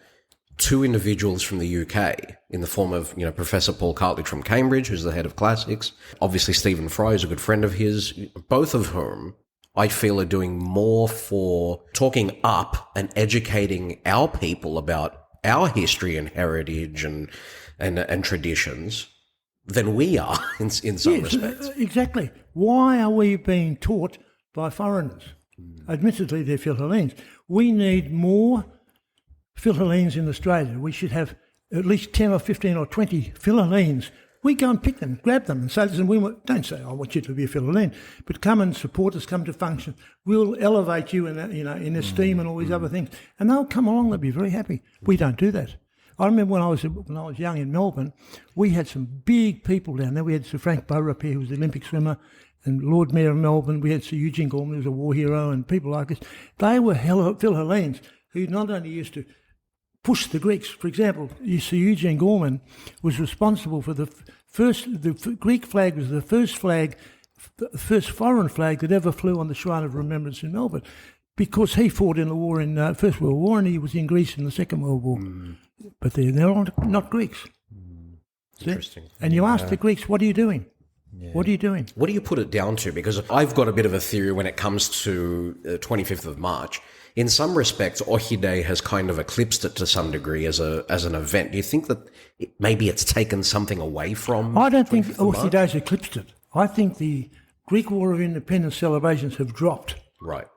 two individuals from the UK in the form of, Professor Paul Cartledge from Cambridge, who's the head of classics. Obviously, Stephen Fry is a good friend of his, both of whom I feel are doing more for talking up and educating our people about our history and heritage and traditions than we are in some respects. Exactly. Why are we being taught by foreigners? Admittedly, they're Philhellenes. We need more Philhellenes in Australia. We should have at least 10 or 15 or 20 Philhellenes. We go and pick them, grab them and say, listen, don't say, I want you to be a Philhellene, but come and support us, come to function. We'll elevate you in esteem and all these other things. And they'll come along, they'll be very happy. We don't do that. I remember when I was young in Melbourne, we had some big people down there. We had Sir Frank Bowrup, who was the Olympic swimmer, and Lord Mayor of Melbourne. We had Sir Eugene Gorman, who was a war hero, and people like this. They were Philhellenes who not only used to push the Greeks. For example, Sir Eugene Gorman was responsible for the Greek flag was the first foreign flag that ever flew on the Shrine of Remembrance in Melbourne, because he fought in the war in First World War and he was in Greece in the Second World War. But they're not Greeks. Interesting. And you ask the Greeks, what are you doing? Yeah. What are you doing? What do you put it down to? Because I've got a bit of a theory when it comes to 25th of March. In some respects, Ohi Day has kind of eclipsed it to some degree as an event. Do you think that maybe it's taken something away from? I don't think Ohi Day's eclipsed it. I think the Greek War of Independence celebrations have dropped. Right.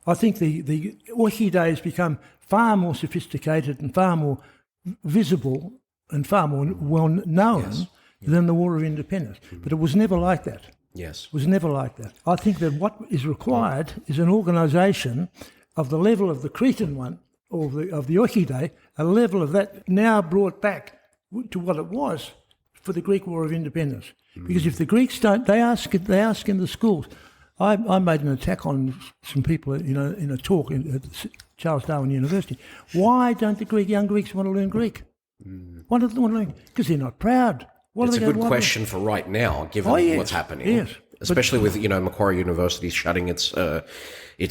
I think the Ohi Day has become far more sophisticated and far more visible and far more well known than the War of Independence. But it was never like that. Yes. It was never like that. I think that what is required is an organisation of the level of the Cretan one, or of the Ohi Day, a level of that now brought back to what it was for the Greek War of Independence. Because if the Greeks don't, they ask in the schools. I made an attack on some people, in a talk at Charles Darwin University. Why don't the young Greeks want to learn Greek? Why don't they want to learn? Because they're not proud. It's a good question for right now, given what's happening. Yes. Especially with Macquarie University shutting its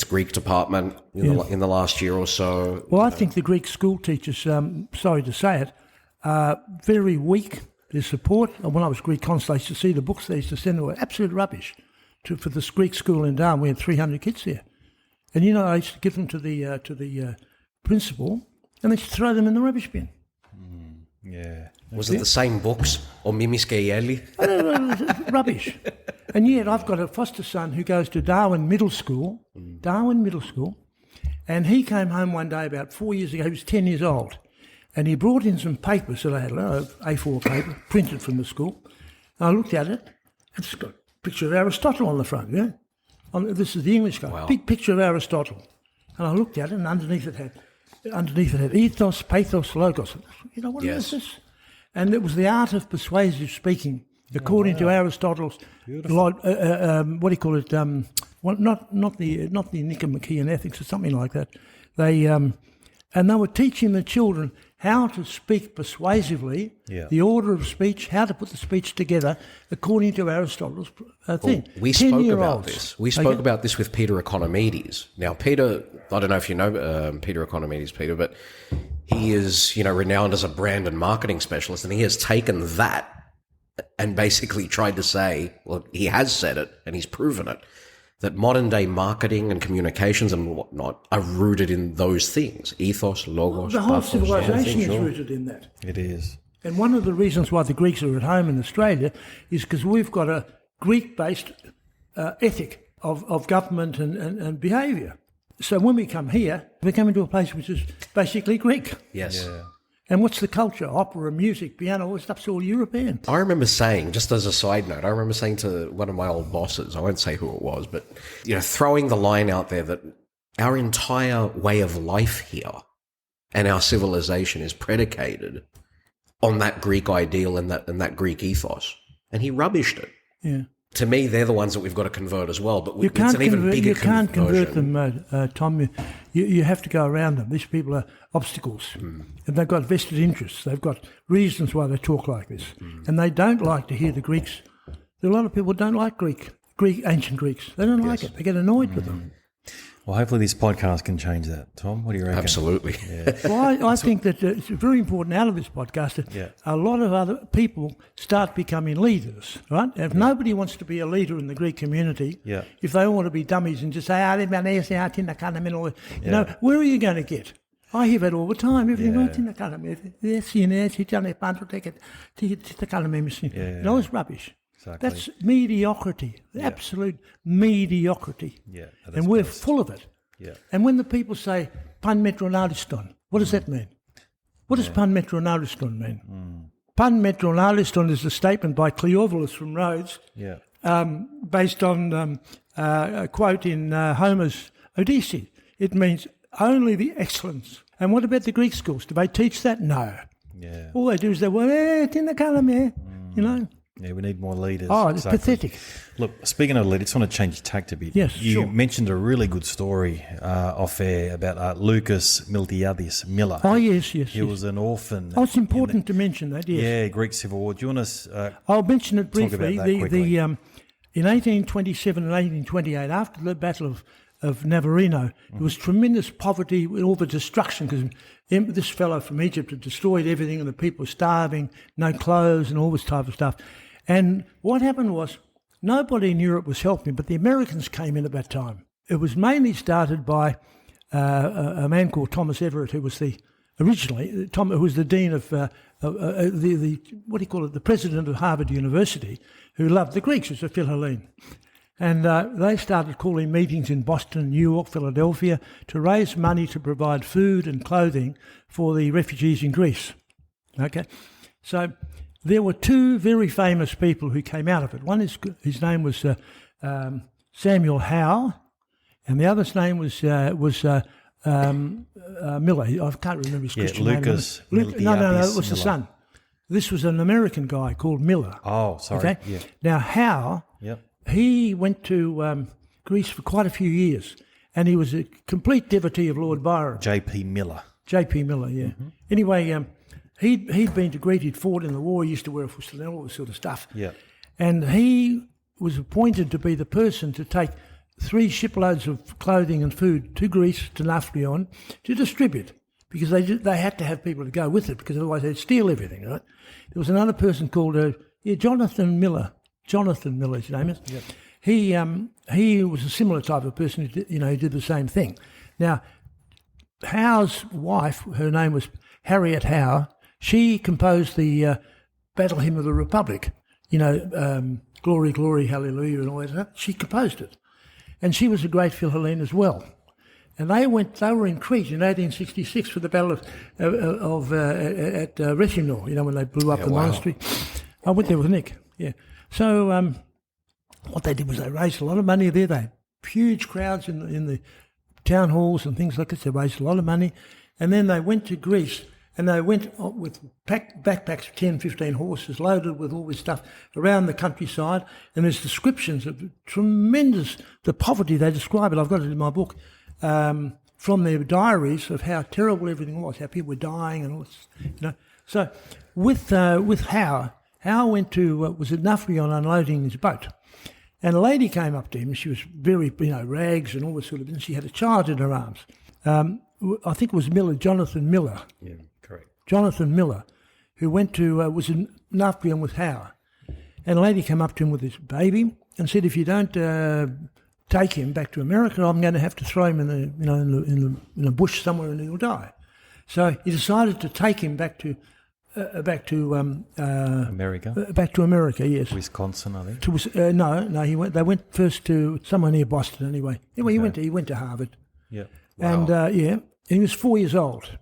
Greek department in the last year or so. Well, I think the Greek school teachers, sorry to say it, are very weak. Their support. When I was Greek consul, I used to see the books they used to send were absolute rubbish. For this Greek school in Darwin, we had 300 kids there, and I used to give them to the principal, and they used to throw them in the rubbish bin. Yeah. Was it the same books or Mimiskeyeli? Rubbish. And yet I've got a foster son who goes to Darwin Middle School, and he came home one day about 4 years ago. He was 10 years old, and he brought in some papers that I had, A4 paper, printed from the school. And I looked at it, and it's got a picture of Aristotle on the front, this is the English guy. Wow. Big picture of Aristotle. And I looked at it, and underneath it had ethos, pathos, logos. What is this? And it was the art of persuasive speaking, according to Aristotle's, not the Nicomachean Ethics or something like that. And they were teaching the children how to speak persuasively, the order of speech, how to put the speech together according to Aristotle's thing. We spoke about this. We spoke about this with Peter Economides. Now, Peter, I don't know if you know Peter Economides, Peter, but he is, renowned as a brand and marketing specialist, and he has taken that and basically tried to say, well, he has said it and he's proven it, that modern day marketing and communications and whatnot are rooted in those things. Ethos, logos, the whole pathos, civilization is rooted in that. It is. And one of the reasons why the Greeks are at home in Australia is because we've got a Greek-based ethic of government and behaviour. So when we come here, we're coming to a place which is basically Greek. Yes. Yeah. And what's the culture? Opera, music, piano, all stuff's all European. I remember saying, just as a side note, to one of my old bosses, I won't say who it was, but, throwing the line out there that our entire way of life here and our civilization is predicated on that Greek ideal and that Greek ethos. And he rubbished it. Yeah. To me, they're the ones that we've got to convert as well. But You it's an even bigger you can't convert conversion. them, Tom. You have to go around them. These people are obstacles. And they've got vested interests. They've got reasons why they talk like this. And they don't like to hear the Greeks. There are a lot of people who don't like ancient Greeks. They don't like it. They get annoyed with them. Well, hopefully this podcast can change that. Tom, what do you reckon? Absolutely. Well, I think that it's very important out of this podcast that a lot of other people start becoming leaders, right? If nobody wants to be a leader in the Greek community, if they all want to be dummies and just say, where are you going to get? I hear that all the time. It's rubbish. Exactly. That's mediocrity, absolute mediocrity. Yeah, and we're full of it. Yeah. And when the people say, pan metronariston, what does that mean? What does pan metronariston mean? Pan metronariston is a statement by Cleophilus from Rhodes, based on a quote in Homer's Odyssey. It means only the excellence. And what about the Greek schools? Do they teach that? No. Yeah. All they do is they you know. Yeah, we need more leaders. Oh, it's pathetic. Look, speaking of leaders, I just want to change tact a bit. Yes, you mentioned a really good story off air about Lucas Miltiadis Miller. Oh, yes. He was an orphan. Oh, it's important to mention that, yes. Yeah, Greek Civil War. Do you want to I'll mention it briefly. Talk about that quickly. In 1827 and 1828, after the Battle of Navarino, there was tremendous poverty with all the destruction because this fellow from Egypt had destroyed everything and the people were starving, no clothes and all this type of stuff. And what happened was nobody in Europe was helping, but the Americans came in at that time. It was mainly started by a man called Thomas Everett, who was who was the dean of the president of Harvard University, who loved the Greeks as a Philhellene. And they started calling meetings in Boston, New York, Philadelphia to raise money to provide food and clothing for the refugees in Greece. Okay, so there were two very famous people who came out of it. One his name was Samuel Howe, and the other's name was Miller. I can't remember his Christian name. Lucas. No, it was the son. This was an American guy called Miller. Oh, sorry. Okay? Yeah. Now Howe, he went to Greece for quite a few years, and he was a complete devotee of Lord Byron. J.P. Miller, yeah. Mm-hmm. Anyway, he'd been to Greece, he'd fought in the war, he used to wear a fusil, all this sort of stuff. Yeah. And he was appointed to be the person to take 3 shiploads of clothing and food to Greece, to Nafplion, to distribute, because they had to have people to go with it, because otherwise they'd steal everything, right? There was another person called Jonathan Miller. Jonathan Miller, his name is. Yep. He was a similar type of person who did the same thing. Now, Howe's wife, her name was Harriet Howe, she composed the Battle Hymn of the Republic, Glory, Glory, Hallelujah and all that. She composed it. And she was a great Philhellene as well. And they were in Crete in 1866 for the Battle at Rethymno, when they blew up the monastery. I went there with Nick, yeah. So what they did was they raised a lot of money there. They had huge crowds in the town halls and things like this. They raised a lot of money. And then they went to Greece, and they went with backpacks of 10, 15 horses loaded with all this stuff around the countryside. And there's descriptions of the poverty. They describe it. I've got it in my book, from their diaries of how terrible everything was, how people were dying and all this, So with Howe went to, was at Nafplion unloading his boat. And a lady came up to him, and she was very, rags and all this sort of thing. She had a child in her arms. I think it was Jonathan Miller. Yeah, correct. Jonathan Miller, who went to, was in Nafplion with Howe. And a lady came up to him with his baby and said, if you don't take him back to America, I'm going to have to throw him in a bush somewhere and he'll die. So he decided to take him back to America. Back to America, yes. Wisconsin, I think. No. They went first to somewhere near Boston. Anyway, he went to Harvard. Yeah. Wow. And he was 4 years old,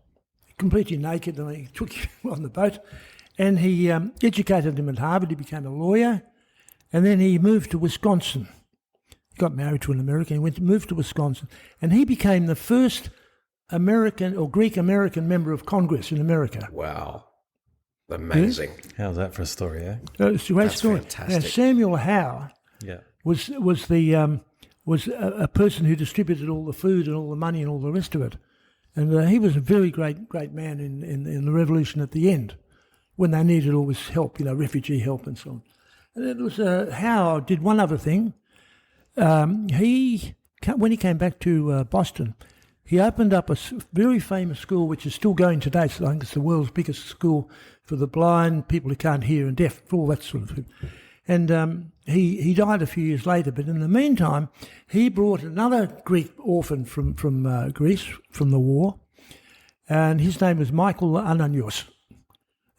completely naked, and they took him on the boat, and he educated him at Harvard. He became a lawyer, and then he moved to Wisconsin, He got married to an American. He moved to Wisconsin, and he became the first American or Greek American member of Congress in America. Wow. Amazing. How's that for a story, eh? It's a great That's story. fantastic. Now, Samuel Howe Yeah. was a person who distributed all the food and all the money and all the rest of it, and he was a very great man in the revolution at the end, when they needed all this help, refugee help and so on. And it was Howe did one other thing. When he came back to Boston, he opened up a very famous school, which is still going today. So I think it's the world's biggest school for the blind, people who can't hear and deaf, all that sort of thing. And he died a few years later. But in the meantime, he brought another Greek orphan from Greece, from the war, and his name was Michael Ananios.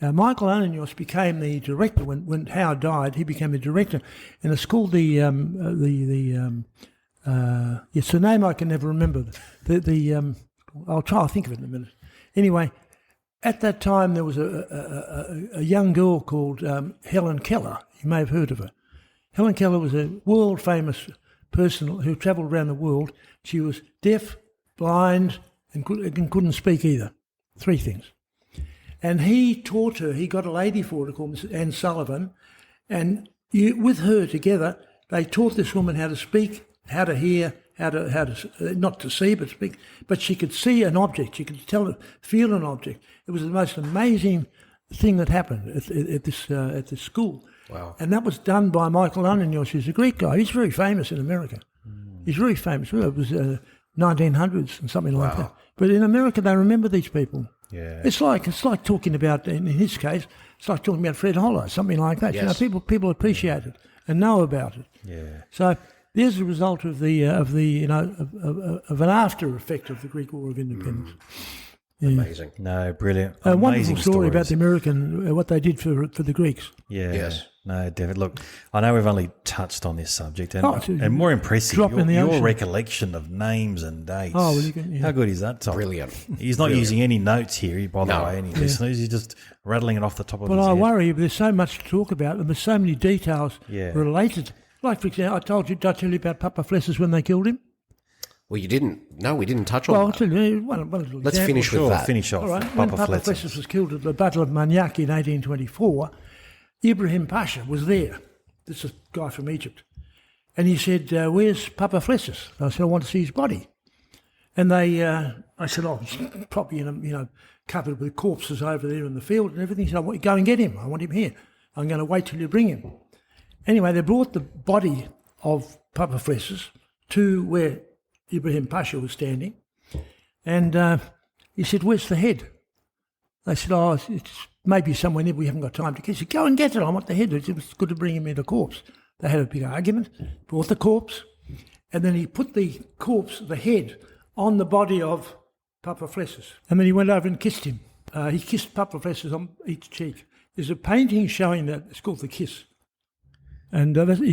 Michael Ananios became the director when Howe died. He became the director, and it's called it's a name I can never remember. I'll think of it in a minute. Anyway, at that time there was a young girl called Helen Keller. You may have heard of her. Helen Keller was a world famous person who travelled around the world. She was deaf, blind, and couldn't speak either. 3 things. And he taught her, he got a lady for her called Mrs. Anne Sullivan, and with her together, they taught this woman how to speak, how to hear, how to not to see but speak, but she could see an object, she could feel an object. It was the most amazing thing that happened at this school. Wow. And that was done by Michael Ananios, who's a Greek guy. He's very famous in America. He's very famous. Well, it was 1900s and something like that. But in America, they remember these people. Yeah. It's like talking about, in his case, it's like talking about Fred Hollow, something like that. Yes. People appreciate it and know about it. Yeah. So there's the result of an after effect of the Greek War of Independence. Yeah. Amazing. No, brilliant. A Amazing wonderful story stories. about the American, what they did for the Greeks. Yeah. Yes. No, David, look, I know we've only touched on this subject, and, It's a and more impressive, drop in the your ocean. recollection of names and dates. Oh, well, you can, yeah. How good is that, Tom? Brilliant. He's not using any notes here, by the No. way, any listeners. He's just rattling it off the top of But his I head. worry, there's so much to talk about, and there's so many details Yeah. related. Like, for example, did I tell you about Papa Flessus when they killed him? Well, you didn't. No, we didn't touch on Well, I'll that. tell you one little Let's example. finish with Sure, that. finish off. All right. When Papa Fletcher. Flessus was killed at the Battle of Maniak in 1824, Ibrahim Pasha was there. This is a guy from Egypt. And he said, where's Papa Flessus? I said, I want to see his body. And I said, oh, he's probably covered with corpses over there in the field and everything. He said, go and get him. I want him here. I'm going to wait till you bring him. Anyway, they brought the body of Papa Flessus to where Ibrahim Pasha was standing. And he said, where's the head? They said, oh, it's maybe somewhere near, we haven't got time to get it. He said, go and get it, I want the head. It was good to bring him in the corpse. They had a big argument, brought the corpse, and then he put the corpse, the head, on the body of Papa Flessus. And then he went over and kissed him. He kissed Papa Flessus on each cheek. There's a painting showing that, it's called The Kiss. And he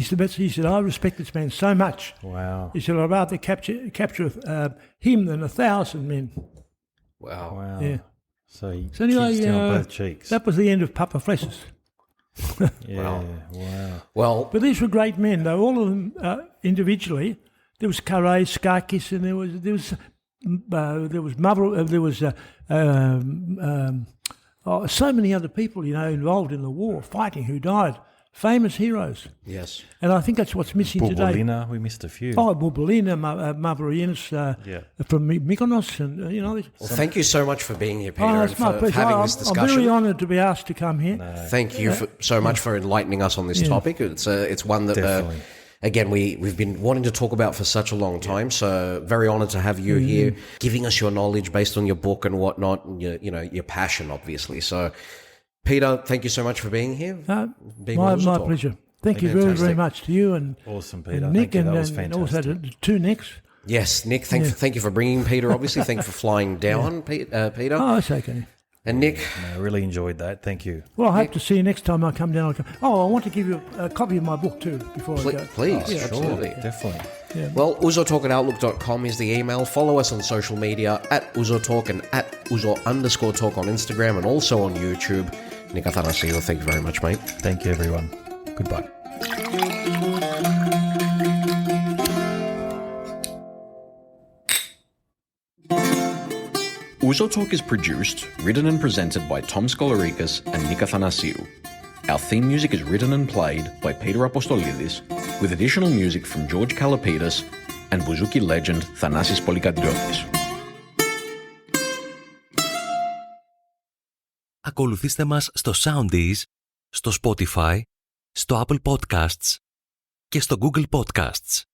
said, I respect this man so much. Wow. He said, I'd rather capture him than 1,000 men. Wow. Wow. Yeah. So he So anyway, kissed him on both cheeks. that was the end of Papa Flessus. Yeah. Wow. Well, But these were great men, though. All of them individually. There was Karais, Skakis, and there was Mother. There was so many other people, involved in the war, fighting, who died. Famous heroes. yes. And I think that's what's missing today. Bulbulina, we missed a few. Oh, Bulbulina, Mavroyianus from Mykonos, and Well, thank you so much for being here, Peter, Oh, and it's my for pleasure. having this I'm discussion. very honoured to be asked to come here. Thank you so much for enlightening us on this topic. It's one that, Definitely. again, we've been wanting to talk about for such a long time. So very honoured to have you here, giving us your knowledge based on your book and whatnot, and your passion, obviously. So, Peter, thank you so much for being here. Being on Ouzo My Talk. pleasure. Thank you very, very Fantastic. much to you and, Awesome, Peter. and Nick Thank you. That and, was and also fantastic. the two Nicks. Yes, Nick, thank you for bringing Peter, obviously. Thank you for flying down, Peter. Oh, that's okay. And Nick, No, I really enjoyed that. Thank you. Well, I hope to see you next time I come down. Oh, I want to give you a copy of my book too before I go. please, Yeah. absolutely. Definitely. Well, ouzotalk@outlook.com is the email. Follow us on social media at Ouzo Talk and at Ouzo_talk on Instagram and also on YouTube. Nick Athanasiou, thank you very much, mate. Thank you, everyone. Goodbye. Ouzo Talk is produced, written and presented by Tom Skolarikis and Nika Thanasiou. Our theme music is written and played by Peter Apostolidis, with additional music from George Kalapidis and Bouzouki legend Thanasis Polykadriotis. Ακολουθήστε μας στο Soundees, στο Spotify, στο Apple Podcasts και στο Google Podcasts.